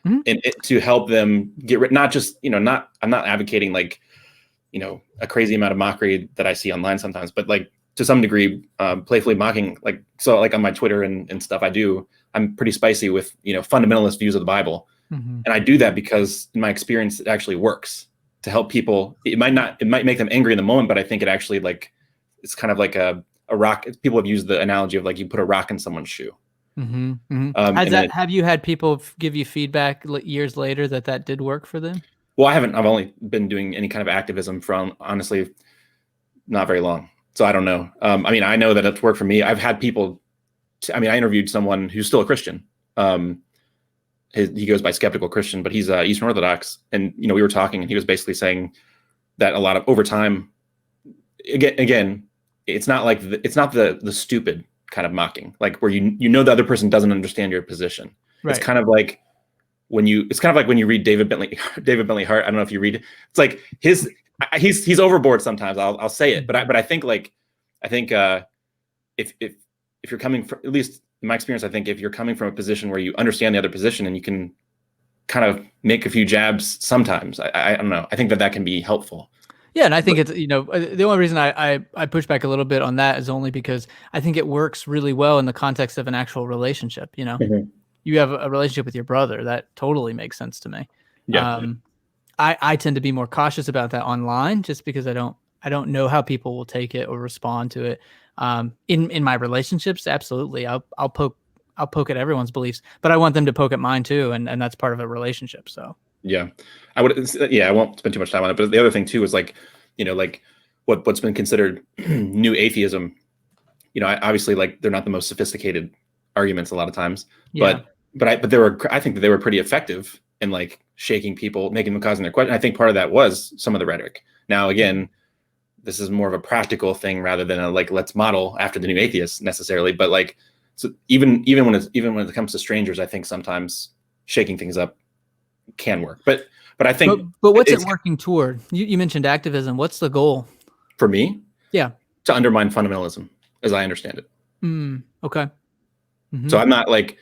and to help them get rid, not just, I'm not advocating like, a crazy amount of mockery that I see online sometimes, but like to some degree, playfully mocking, like, so like on my Twitter and stuff, I'm pretty spicy with, fundamentalist views of the Bible. And I do that because in my experience, it actually works to help people. It might make them angry in the moment, but I think it actually it's kind of like a rock. People have used the analogy of like you put a rock in someone's shoe.
Have you had people give you feedback years later that did work for them?
Well, I haven't. I've only been doing any kind of activism for honestly not very long, so I don't know. I know that it's worked for me. I've had people. I interviewed someone who's still a Christian. He goes by Skeptical Christian, but he's Eastern Orthodox. And, we were talking, and he was basically saying that a lot of over time, again, it's not like it's not the stupid kind of mocking, like where the other person doesn't understand your position. Right. It's kind of like when you read David Bentley Hart. I don't know if you read it. It's like he's overboard sometimes. I'll say it, but I think if you're coming from, at least in my experience, I think if you're coming from a position where you understand the other position and you can kind of make a few jabs sometimes, I don't know. I think that can be helpful.
Yeah, and I think it's, the only reason I push back a little bit on that is only because I think it works really well in the context of an actual relationship. You have a relationship with your brother, that totally makes sense to me. Yeah. I tend to be more cautious about that online just because I don't know how people will take it or respond to it. In my relationships, absolutely, I'll poke at everyone's beliefs, but I want them to poke at mine too, and that's part of a relationship. So
yeah, I won't spend too much time on it. But the other thing too is like what's been considered new atheism obviously like they're not the most sophisticated arguments a lot of times,
Yeah.
but I think that they were pretty effective in like shaking people, making them causing their question. I think part of that was some of the rhetoric. Now, again, this is more of a practical thing rather than a like let's model after the new atheists necessarily. But like, so even when it comes to strangers, I think sometimes shaking things up can work. But I think,
but what's it working toward? You mentioned activism. What's the goal
for me?
Yeah,
to undermine fundamentalism, as I understand it.
Okay. Mm-hmm.
So I'm not like,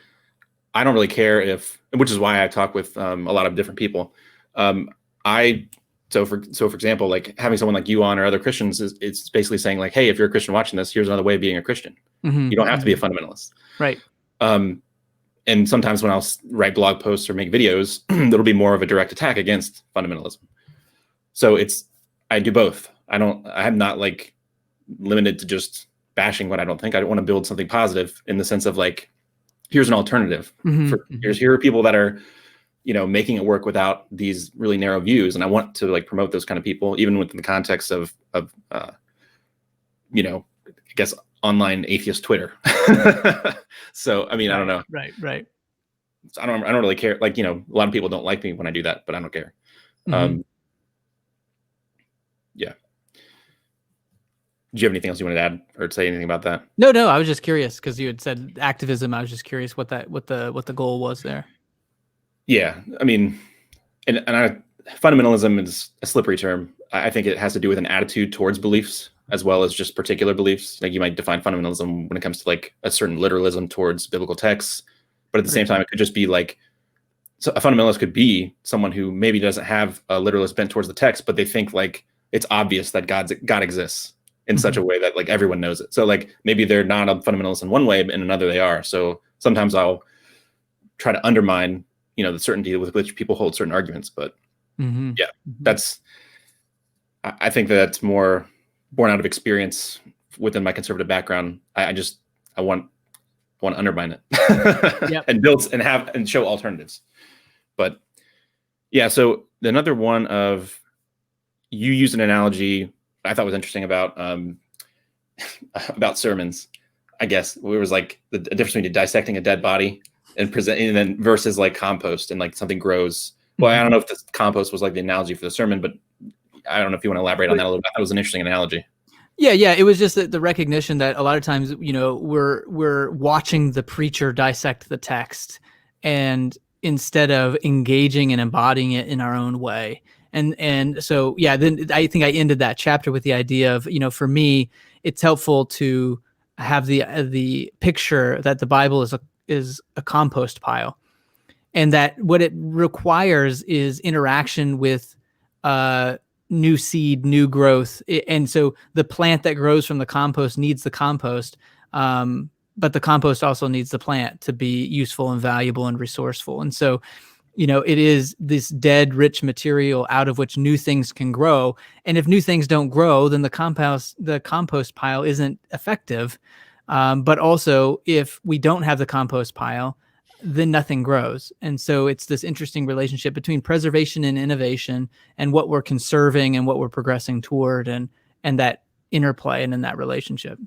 I don't really care if, which is why I talk with a lot of different people. So for example, like having someone like you on or other Christians it's basically saying like, hey, if you're a Christian watching this, here's another way of being a Christian.
Mm-hmm.
You don't have to be a fundamentalist.
Right.
And sometimes when I'll write blog posts or make videos, there'll be more of a direct attack against fundamentalism. So I do both. I'm not like limited to just bashing what I don't think. I don't want to build something positive in the sense of like, here's an alternative. Here are people that are, making it work without these really narrow views. And I want to like promote those kind of people, even within the context of I guess online atheist Twitter. So, I mean, I don't know.
Right.
So I don't really care. Like, a lot of people don't like me when I do that, but I don't care. Yeah. Do you have anything else you want to add or say anything about that?
No. I was just curious because you had said activism. I was just curious what the goal was there.
Yeah, I mean, fundamentalism is a slippery term. I think it has to do with an attitude towards beliefs as well as just particular beliefs. Like you might define fundamentalism when it comes to like a certain literalism towards biblical texts, but at the same time, it could just be like, so a fundamentalist could be someone who maybe doesn't have a literalist bent towards the text, but they think like it's obvious that God exists in such a way that like everyone knows it. So like maybe they're not a fundamentalist in one way, but in another they are. So sometimes I'll try to undermine, the certainty with which people hold certain arguments. But I think that's more born out of experience within my conservative background. I want to undermine it and build and show alternatives. But yeah, so another one of, you used an analogy I thought was interesting about sermons, I guess, where it was like the difference between dissecting a dead body and then versus like compost and like something grows. Well, I don't know if this compost was like the analogy for the sermon, but I don't know if you want to elaborate on that a little bit. That was an interesting analogy.
Yeah. It was just the recognition that a lot of times, we're watching the preacher dissect the text, and instead of engaging and embodying it in our own way. And so, then I think I ended that chapter with the idea of, for me, it's helpful to have the picture that the Bible is a compost pile, and that what it requires is interaction with new seed, new growth. And so the plant that grows from the compost needs the compost, but the compost also needs the plant to be useful and valuable and resourceful. And so, it is this dead, rich material out of which new things can grow. And if new things don't grow, then the compost pile isn't effective. But also, if we don't have the compost pile, then nothing grows. And so it's this interesting relationship between preservation and innovation, and what we're conserving and what we're progressing toward, and that interplay and in that relationship.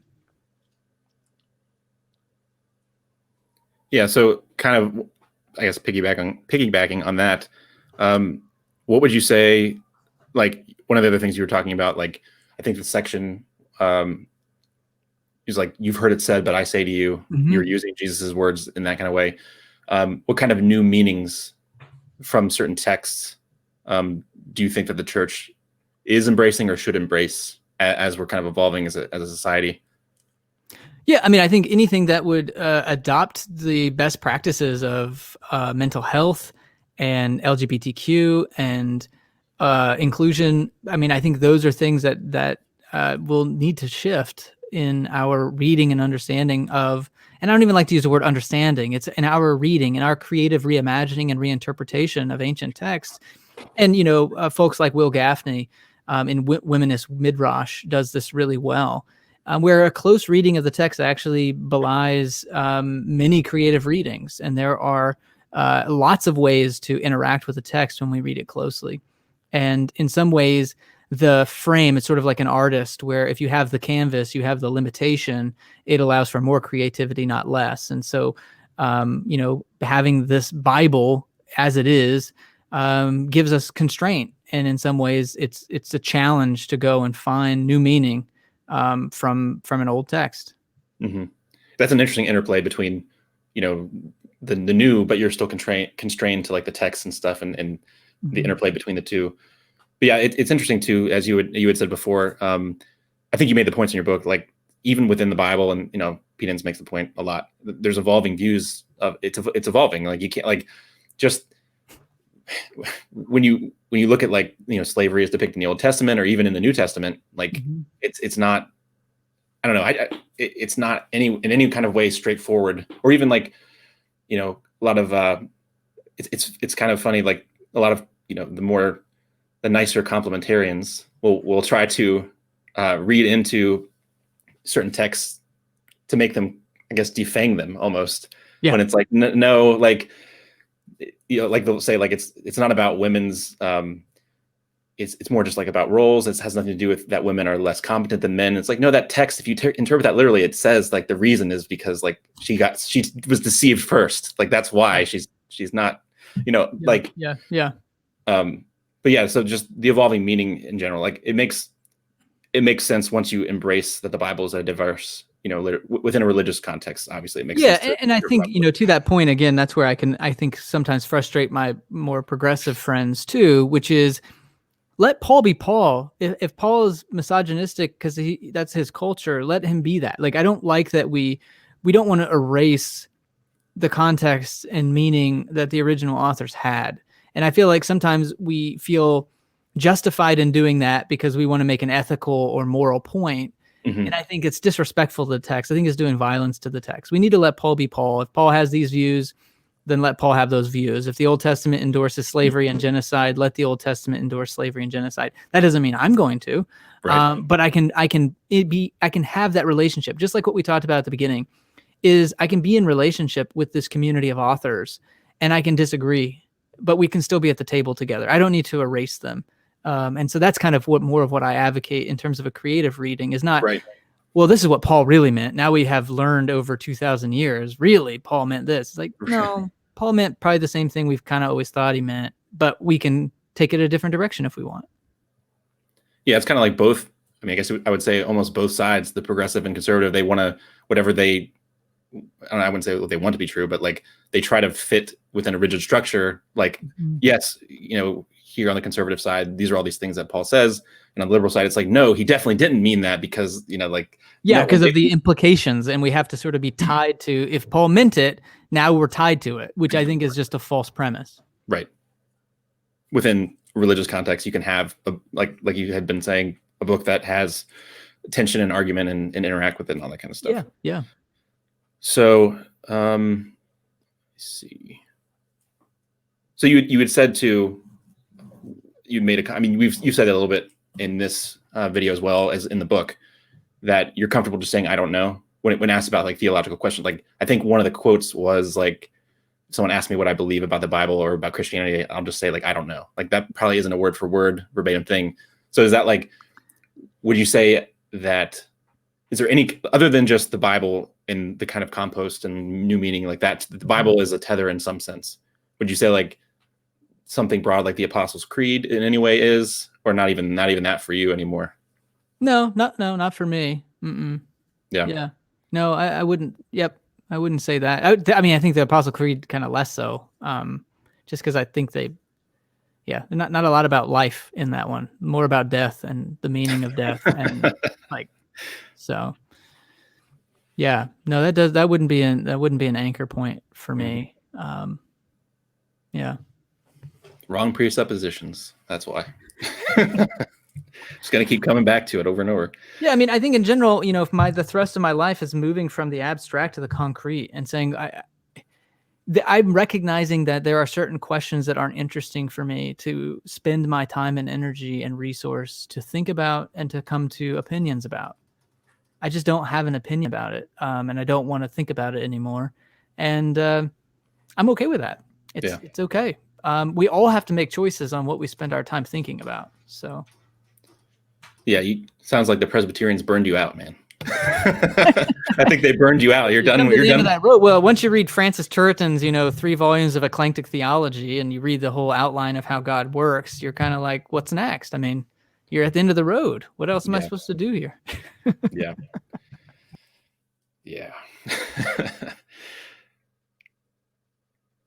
Yeah. So kind of, I guess, piggybacking on that, what would you say, like one of the other things you were talking about, like, I think the section is like, you've heard it said, but I say to you, you're using Jesus's words in that kind of way. What kind of new meanings from certain texts do you think that the church is embracing or should embrace as we're kind of evolving as a society?
Yeah, I mean, I think anything that would adopt the best practices of mental health and LGBTQ and inclusion. I mean, I think those are things that will need to shift in our reading and understanding of, and I don't even like to use the word understanding. It's in our reading, in our creative reimagining and reinterpretation of ancient texts. And, folks like Will Gaffney in Womenist Midrash does this really well. Where a close reading of the text actually belies many creative readings. And there are lots of ways to interact with the text when we read it closely. And in some ways, the frame. It's sort of like an artist, where if you have the canvas, you have the limitation, it allows for more creativity, not less. And so, having this Bible as it is gives us constraint. And in some ways, it's a challenge to go and find new meaning from an old text.
Mm-hmm. That's an interesting interplay between, the new, but you're still constrained to like the text and stuff, and the interplay between the two. But yeah, it's interesting too, as you had said before. I think you made the points in your book, like even within the Bible, and Pedens makes the point a lot. There's evolving views of it's evolving. Like you can't just when you look at slavery as depicted in the Old Testament or even in the New Testament, it's not. I don't know. It's not in any kind of way straightforward, or even a lot of it's kind of funny. Like a lot of the nicer complementarians will try to read into certain texts to make them, I guess, defang them almost. Yeah. When it's like no, like they'll say it's not about women's. It's more just about roles. It has nothing to do with that women are less competent than men. It's like, no, that text, if you interpret that literally, it says the reason is because she was deceived first. That's why she's not,
yeah.
But yeah, so just the evolving meaning in general, it makes sense once you embrace that the Bible is a diverse, within a religious context. Obviously, it makes sense.
Yeah, and I think to that point again, that's where I think sometimes frustrate my more progressive friends too, which is, let Paul be Paul. If Paul is misogynistic because that's his culture, let him be that. I don't like that we don't want to erase the context and meaning that the original authors had. And I feel like sometimes we feel justified in doing that because we want to make an ethical or moral point. Mm-hmm. And I think it's disrespectful to the text. I think it's doing violence to the text. We need to let Paul be Paul. If Paul has these views, then let Paul have those views. If the Old Testament endorses slavery and genocide, let the Old Testament endorse slavery and genocide. That doesn't mean I'm going to, right. But I can have that relationship, just like what we talked about at the beginning. Is I can be in relationship with this community of authors, and I can disagree, but we can still be at the table together. I don't need to erase them, and so that's kind of more of what I advocate in terms of a creative reading. Is not right. Well, this is what Paul really meant. Now we have learned over 2,000 years. Really, Paul meant this. It's no. Paul meant probably the same thing we've kind of always thought he meant, but we can take it a different direction if we want.
Yeah, it's kind of like both. I mean, I guess I would say almost both sides, the progressive and conservative, they want to, whatever they, I wouldn't say what they want to be true, but they try to fit within a rigid structure. Yes, here on the conservative side, these are all these things that Paul says. And on the liberal side, it's no, he definitely didn't mean that because,
because of the implications. And we have to sort of be tied to, if Paul meant it, now we're tied to it, which I think is just a false premise.
Right. Within religious context, you can have, like you had been saying, a book that has tension and argument and interact with it and all that kind of stuff.
Yeah.
So, let's see. So you had said you'd made you've said it a little bit in this video as well as in the book, that you're comfortable just saying, I don't know, when asked about theological questions. I think one of the quotes was someone asked me what I believe about the Bible or about Christianity. I'll just say I don't know. That probably isn't a word for word verbatim thing. So is that would you say that, is there any, other than just the Bible and the kind of compost and new meaning that, the Bible is a tether in some sense? Would you say something broad like the Apostles' Creed in any way is, or not even that for you anymore?
No, not for me. Mm-mm.
Yeah.
No, I wouldn't. Yep. I wouldn't say that. I think the Apostles' Creed kind of less so, just because I think not a lot about life in that one, more about death and the meaning of death. And so yeah, no, that wouldn't be an anchor point for me. Yeah.
Wrong presuppositions. That's why. Just going to keep coming back to it over and over.
Yeah, I think in general, if the thrust of my life is moving from the abstract to the concrete and saying I'm recognizing that there are certain questions that aren't interesting for me to spend my time and energy and resource to think about and to come to opinions about. I just don't have an opinion about it, and I don't want to think about it anymore. And I'm okay with that. It's okay. We all have to make choices on what we spend our time thinking about. So,
Yeah, sounds like the Presbyterians burned you out, man. I think they burned you out. You're done. You're done.
That road. Well, once you read Francis Turretin's, 3 volumes of eclectic theology, and you read the whole outline of how God works, you're kind of like, what's next? I mean, you're at the end of the road. What else am I supposed to do here?
Yeah. Yeah.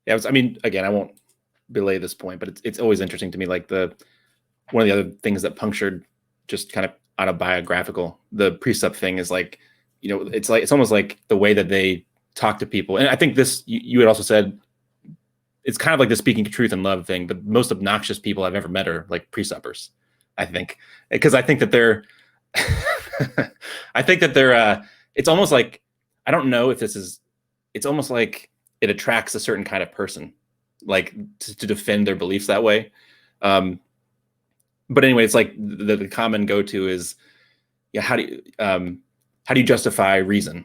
Yeah. I mean, again, I won't belay this point, but it's always interesting to me. Like one of the other things that punctured just kind of autobiographical, the precept thing is like, it's almost like the way that they talk to people. And I think this, you had also said, it's kind of like the speaking truth and love thing, but most obnoxious people I've ever met are like preceptors, I think, because I think that they're, it's almost like, I don't know if it's almost like it attracts a certain kind of person, like to defend their beliefs that way. But anyway, it's like the common go-to is, how do you justify reason?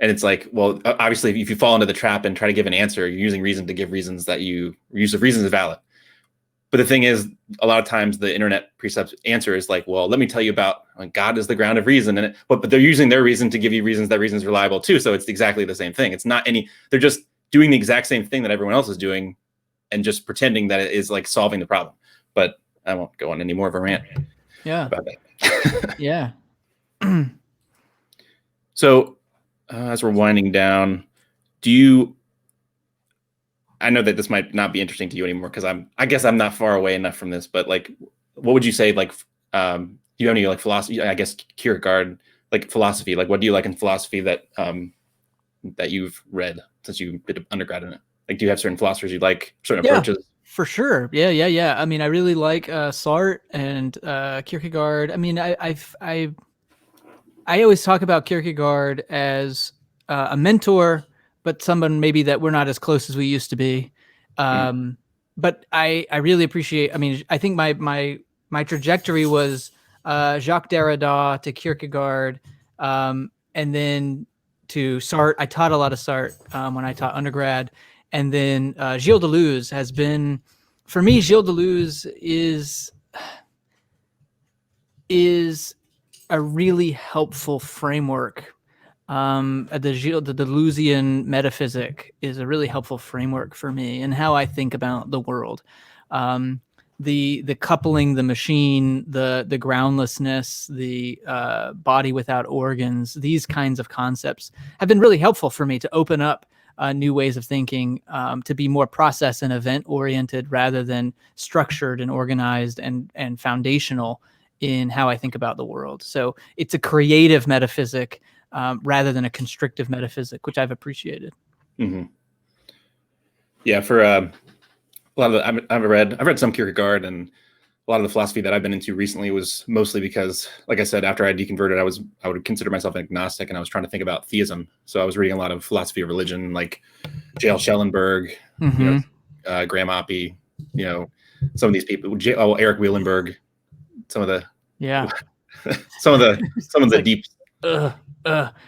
And it's like, well, obviously, if you fall into the trap and try to give an answer, you're using reason to give reasons that use of reasons is valid. But the thing is, a lot of times the internet precept answer is like, well, let me tell you about God is the ground of reason, but they're using their reason to give you reasons that reason is reliable too. So it's exactly the same thing. It's not they're just doing the exact same thing that everyone else is doing, and just pretending that it is like solving the problem. But I won't go on any more of a rant.
Yeah.
About that.
Yeah.
So as we're winding down, I know that this might not be interesting to you anymore because I guess I'm not far away enough from this, but like, what would you say? Like, do you have any like philosophy? I guess Kierkegaard, like philosophy. Like, what do you like in philosophy that you've read since you did undergrad in it? Like, do you have certain philosophers you like, certain approaches?
For sure. Yeah. I mean, I really like Sartre and Kierkegaard. I mean, I always talk about Kierkegaard as a mentor, but someone maybe that we're not as close as we used to be. But I really appreciate. I mean, I think my trajectory was Jacques Derrida to Kierkegaard, and then to Sartre. I taught a lot of Sartre when I taught undergrad. And then Gilles Deleuze has been, for me, Gilles Deleuze is a really helpful framework. The Deleuzian metaphysic is a really helpful framework for me and how I think about the world. The coupling, the machine, the groundlessness, the body without organs, these kinds of concepts have been really helpful for me to open up new ways of thinking, to be more process and event oriented rather than structured and organized and foundational in how I think about the world. So it's a creative metaphysic rather than a constrictive metaphysic, which I've appreciated.
Mm-hmm. Yeah, for a lot of I've read some Kierkegaard, and a lot of the philosophy that I've been into recently was mostly because, like I said, after I deconverted, I would consider myself an agnostic, and I was trying to think about theism. So I was reading a lot of philosophy of religion, like J.L. Schellenberg, Graham Oppie, some of these people, Eric Wielenberg, some of the some of the deep.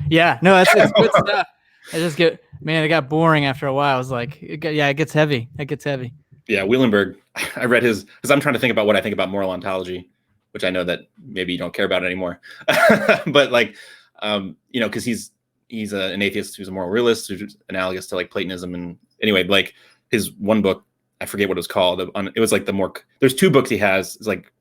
Yeah, no, it's good stuff. It got boring after a while. I was like, it gets heavy. It gets heavy.
Yeah, Wielenberg, I read his, because I'm trying to think about what I think about moral ontology, which I know that maybe you don't care about anymore. But like, because he's an atheist who's a moral realist, who's analogous to like Platonism. And anyway, like his one book, I forget what it was called. It was like there's 2 books he has. It's like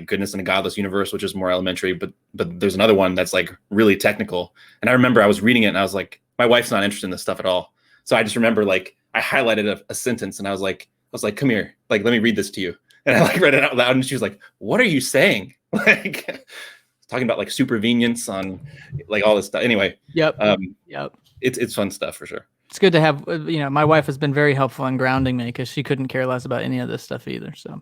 Goodness in a Godless Universe, which is more elementary, but there's another one that's like really technical. And I remember I was reading it and I was like, my wife's not interested in this stuff at all. So I just remember like I highlighted a sentence and I was like, come here, like, let me read this to you. And I like read it out loud and she was like, what are you saying? Like talking about like supervenience on like all this stuff. Anyway.
Yep.
It's fun stuff for sure.
It's good to have, my wife has been very helpful in grounding me because she couldn't care less about any of this stuff either. So.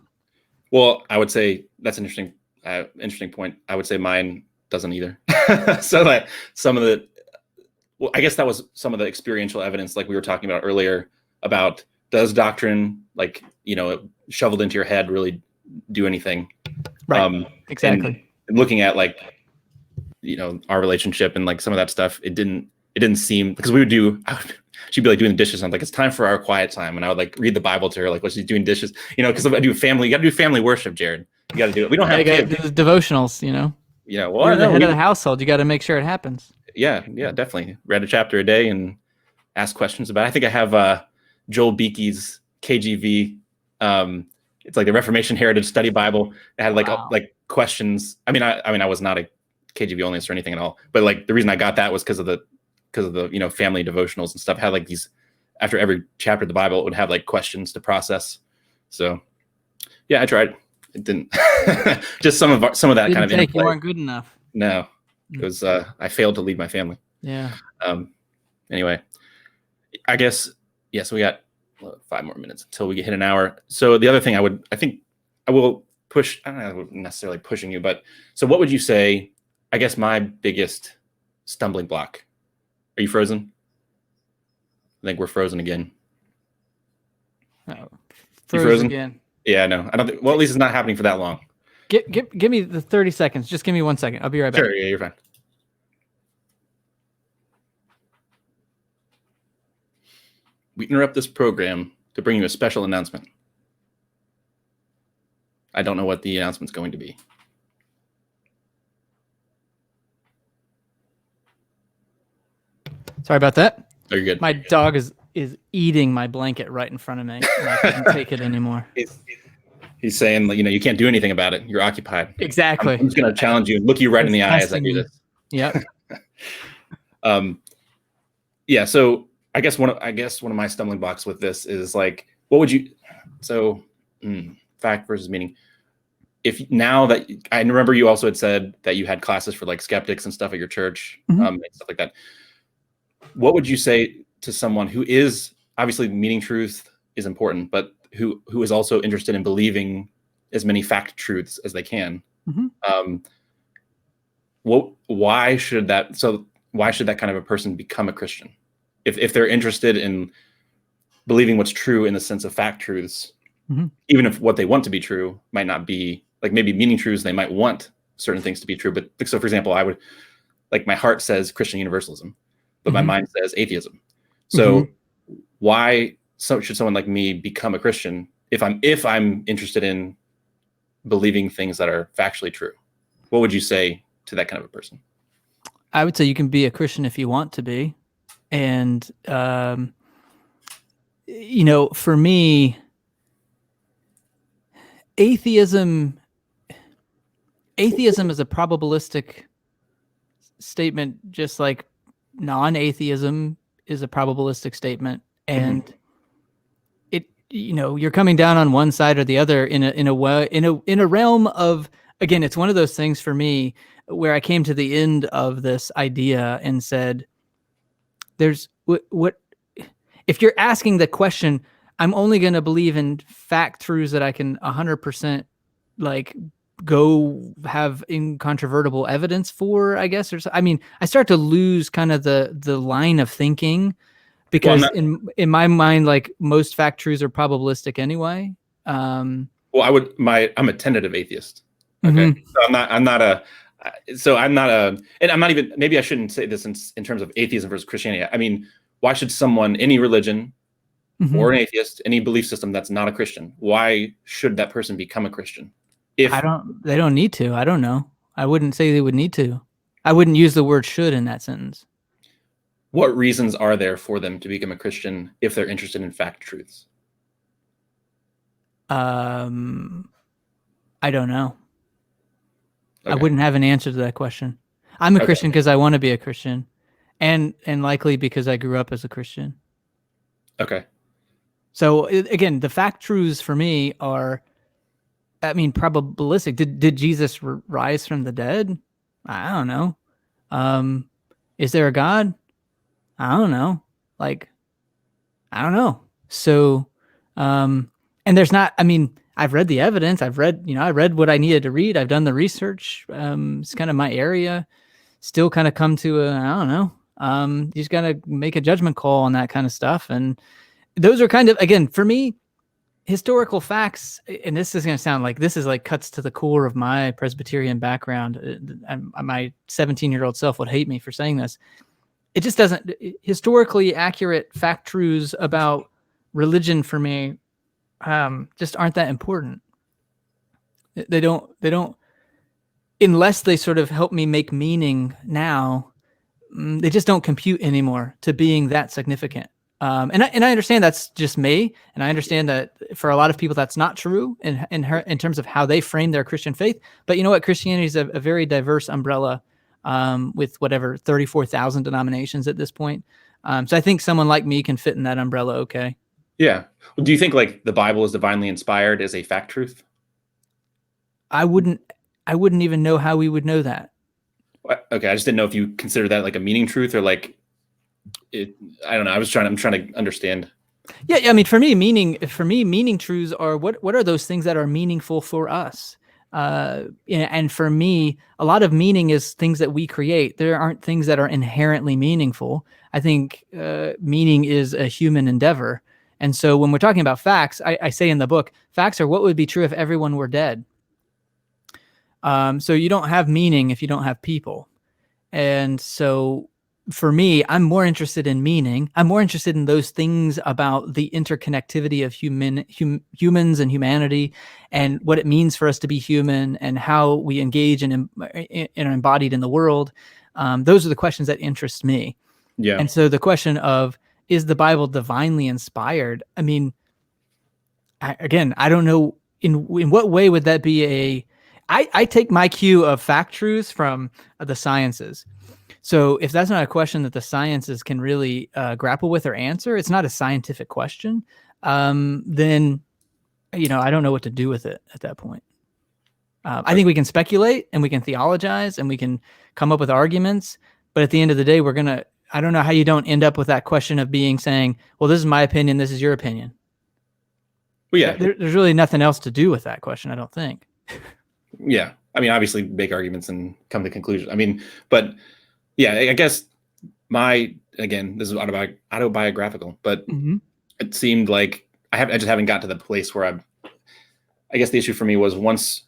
Well, I would say that's an interesting point. I would say mine doesn't either. So that I guess that was some of the experiential evidence, like we were talking about earlier, about does doctrine, like, shoveled into your head, really do anything?
Right. Exactly.
And looking at like, our relationship and like some of that stuff, it didn't seem, because she'd be like doing the dishes. And I'm like, it's time for our quiet time. And I would like read the Bible to her, like, while she's doing dishes, because I do family, you got to do family worship, Jared. You got to do it. We don't have
You gotta
kids.
do the devotionals,
Yeah. Well,
You're the
no,
head of the household. You got to make sure it happens.
yeah, definitely. Read a chapter a day and ask questions about it. I think I have Joel Beake's KJV. It's like the Reformation Heritage Study Bible. It had like questions. I mean, I was not a KJV onlyist or anything at all, but like the reason I got that was because of the family devotionals and stuff. It had like these, after every chapter of the Bible, it would have like questions to process. So yeah, I tried. It didn't. Just some of that kind of interplay.
You weren't good enough.
No, because I failed to lead my family.
Yeah.
Anyway, I guess so we got 5 more minutes until we hit an hour. So the other thing I will push. I don't know necessarily pushing you, but so what would you say? I guess my biggest stumbling block. Are you frozen? I think we're frozen again.
Oh,
frozen
again.
Yeah, no, I don't think. Well, at least it's not happening for that long.
Give me the 30 seconds. Just give me 1 second. I'll be right back.
Sure, yeah, you're fine. We interrupt this program to bring you a special announcement. I don't know what the announcement's going to be.
Sorry about that.
Oh, you're good.
My dog is eating my blanket right in front of me. And I couldn't take it anymore.
He's saying, you can't do anything about it. You're occupied.
Exactly.
I'm just going to challenge you and look you right in the eye as I do this.
Yep.
Yeah. So I guess one of my stumbling blocks with this is like, what would you? So, fact versus meaning. If now that I remember, you also had said that you had classes for like skeptics and stuff at your church, and stuff like that. What would you say to someone who is obviously meaning truth is important, but who is also interested in believing as many fact truths as they can? Why should that kind of a person become a Christian? If they're interested in believing what's true in the sense of fact truths, even if what they want to be true might not be, like maybe meaning truths, they might want certain things to be true. But so, for example, I would, like, my heart says Christian universalism, but my mind says atheism. So why should someone like me become a Christian if I'm interested in believing things that are factually true? What would you say to that kind of a person?
I would say you can be a Christian if you want to be. And, for me, atheism is a probabilistic statement, just like non-atheism is a probabilistic statement. And you're coming down on one side or the other in a realm of, again, it's one of those things for me where I came to the end of this idea and said, there's what if you're asking the question, I'm only going to believe in fact truths that I can 100% like go have incontrovertible evidence for, I guess, I start to lose kind of the line of thinking, because in my mind, like, most fact truths are probabilistic anyway. I'm a tentative atheist.
Okay. So I'm not even, maybe I shouldn't say this in terms of atheism versus Christianity. I mean, why should someone, any religion or an atheist, any belief system that's not a Christian, why should that person become a Christian?
They don't need to. I don't know. I wouldn't say they would need to. I wouldn't use the word should in that sentence.
What reasons are there for them to become a Christian if they're interested in fact truths?
I don't know. Okay. I wouldn't have an answer to that question. I'm a Christian because I want to be a Christian, and likely because I grew up as a Christian.
Okay.
So again, the fact truths for me are, probabilistic. Did Jesus rise from the dead? I don't know. Is there a God? I don't know. Like, I don't know. So, and there's not, I've read the evidence. I read what I needed to read. I've done the research. It's kind of my area. Still kind of come to I don't know. You just got to make a judgment call on that kind of stuff. And those are kind of, again, for me, historical facts, and this is going to sound like this is like cuts to the core of my Presbyterian background. My 17-year-old self would hate me for saying this. It just doesn't, historically accurate fact truths about religion for me just aren't that important. They don't, unless they sort of help me make meaning now, they just don't compute anymore to being that significant. And I understand that's just me, and I understand that for a lot of people that's not true in terms of how they frame their Christian faith. But you know what? Christianity is a very diverse umbrella, with whatever 34,000 denominations at this point. So I think someone like me can fit in that umbrella. Okay.
Yeah. Well, do you think like the Bible is divinely inspired as a fact truth?
I wouldn't even know how we would know that.
Okay, I just didn't know if you consider that like a meaning truth or like it. I don't know. I'm trying to understand.
Yeah, I mean, for me, meaning truths are what are those things that are meaningful for us? And for me, a lot of meaning is things that we create. There aren't things that are inherently meaningful. I think meaning is a human endeavor. And so when we're talking about facts, I say in the book, facts are what would be true if everyone were dead. So you don't have meaning if you don't have people. And so for me, I'm more interested in meaning. I'm more interested in those things about the interconnectivity of humans and humanity, and what it means for us to be human, and how we engage and are embodied in the world. Those are the questions that interest me.
Yeah.
And so the question of, is the Bible divinely inspired? I mean, I don't know in what way would that be I take my cue of fact truths from the sciences. So if that's not a question that the sciences can really grapple with or answer, it's not a scientific question, then, I don't know what to do with it at that point. I think we can speculate and we can theologize and we can come up with arguments. But at the end of the day, I don't know how you don't end up with that question of saying, well, this is my opinion, this is your opinion.
Well, yeah.
There's really nothing else to do with that question, I don't think.
Yeah. I mean, obviously make arguments and come to conclusions. I mean, but yeah, I guess again, this is autobiographical, but it seemed like I just haven't got to the place where I guess the issue for me was once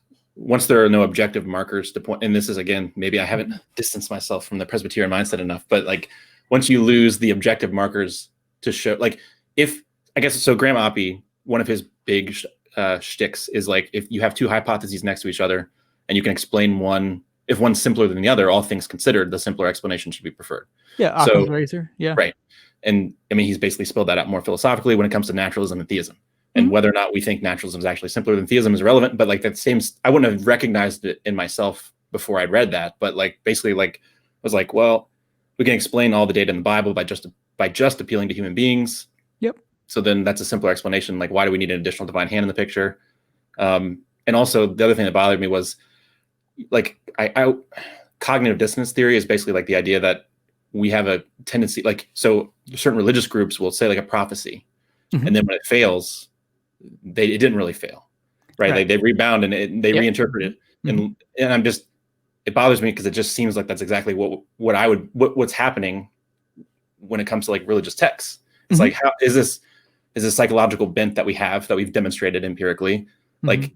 there are no objective markers to point, and this is, again, maybe I haven't distanced myself from the Presbyterian mindset enough, but like once you lose the objective markers to show, like Graham Oppy, one of his big shticks is like, if you have two hypotheses next to each other and you can explain one, if one's simpler than the other, all things considered, the simpler explanation should be preferred.
Yeah, Occam's razor. Yeah.
Right. And I mean, he's basically spelled that out more philosophically when it comes to naturalism and theism. And whether or not we think naturalism is actually simpler than theism is irrelevant. But like I wouldn't have recognized it in myself before I'd read that. But like basically, like I was like, well, we can explain all the data in the Bible by just appealing to human beings.
Yep.
So then that's a simpler explanation. Like, why do we need an additional divine hand in the picture? And also the other thing that bothered me was like cognitive dissonance theory is basically like the idea that we have a tendency, like, so certain religious groups will say like a prophecy, and then when it fails, it didn't really fail, right? Like they rebound and they reinterpret it, and it bothers me because it just seems like that's exactly what's happening when it comes to like religious texts. It's like, how is this psychological bent that we've demonstrated empirically? Like,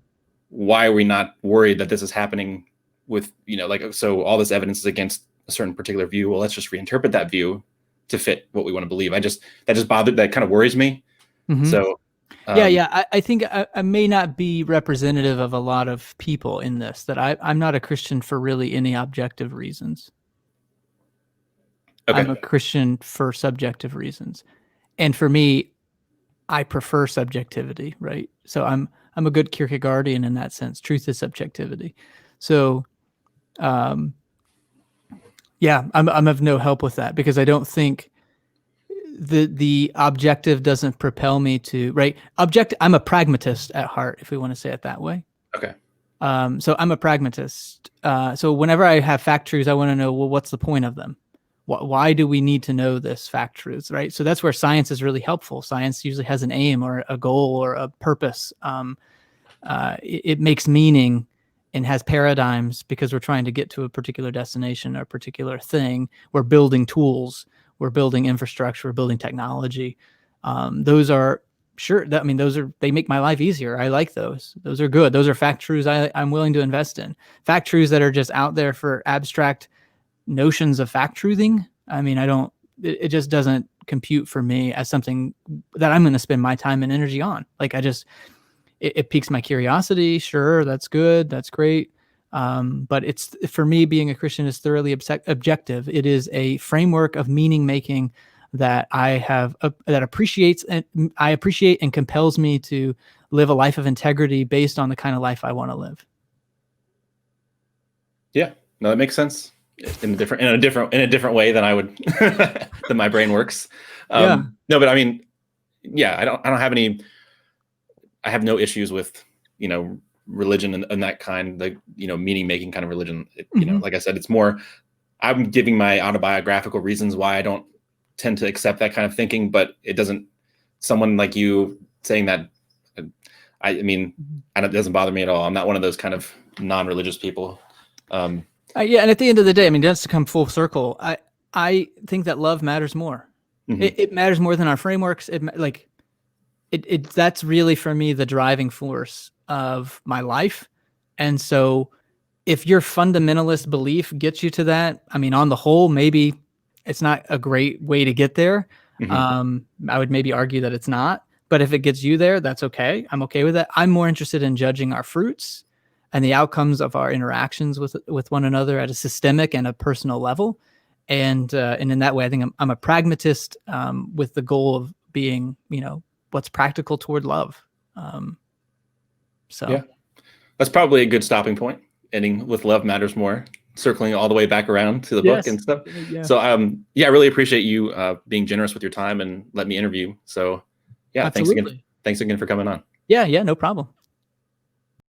why are we not worried that this is happening with, like, so all this evidence is against a certain particular view? Well, let's just reinterpret that view to fit what we want to believe. That kind of worries me. So
I think I may not be representative of a lot of people in this, that I'm not a Christian for really any objective reasons. Okay. I'm a Christian for subjective reasons. And for me, I prefer subjectivity, right? So I'm a good Kierkegaardian in that sense. Truth is subjectivity. So, I'm of no help with that, because I don't think the objective doesn't propel me to, right? I'm a pragmatist at heart, if we want to say it that way.
Okay.
So I'm a pragmatist. So whenever I have fact truths, I want to know, well, what's the point of them? Why do we need to know this fact truths, right? So that's where science is really helpful. Science usually has an aim or a goal or a purpose. It makes meaning and has paradigms because we're trying to get to a particular destination or a particular thing. We're building tools, we're building infrastructure, we're building technology. Those are they make my life easier. I like those. Those are good. Those are fact truths I'm willing to invest in. Fact truths that are just out there for abstract notions of fact truthing, I mean, it just doesn't compute for me as something that I'm going to spend my time and energy on. Like, it piques my curiosity. Sure, that's good, that's great. But it's, for me, being a Christian is thoroughly objective. It is a framework of meaning making that I have that appreciates and I appreciate and compels me to live a life of integrity based on the kind of life I want to live.
Yeah, no, that makes sense in a different way than I would than my brain works.
Yeah.
No, but I mean, yeah, I don't have any. I have no issues with, religion and that kind, like, meaning making kind of religion. Like I said, it's more, I'm giving my autobiographical reasons why I don't tend to accept that kind of thinking, but it doesn't, someone like you saying that, it doesn't bother me at all. I'm not one of those kind of non-religious people.
Yeah. And at the end of the day, just to come full circle, I think that love matters more. Mm-hmm. It matters more than our frameworks. That's really, for me, the driving force of my life. And so if your fundamentalist belief gets you to that, on the whole, maybe it's not a great way to get there. Mm-hmm. I would maybe argue that it's not, but if it gets you there, that's okay. I'm okay with that. I'm more interested in judging our fruits and the outcomes of our interactions with one another at a systemic and a personal level. And in that way, I think I'm a pragmatist with the goal of being, what's practical toward love.
Yeah, that's probably a good stopping point, ending with love matters more, circling all the way back around to the book and stuff. Yeah. So I really appreciate you being generous with your time and letting me interview. So yeah, absolutely. Thanks again for coming on.
Yeah, no problem.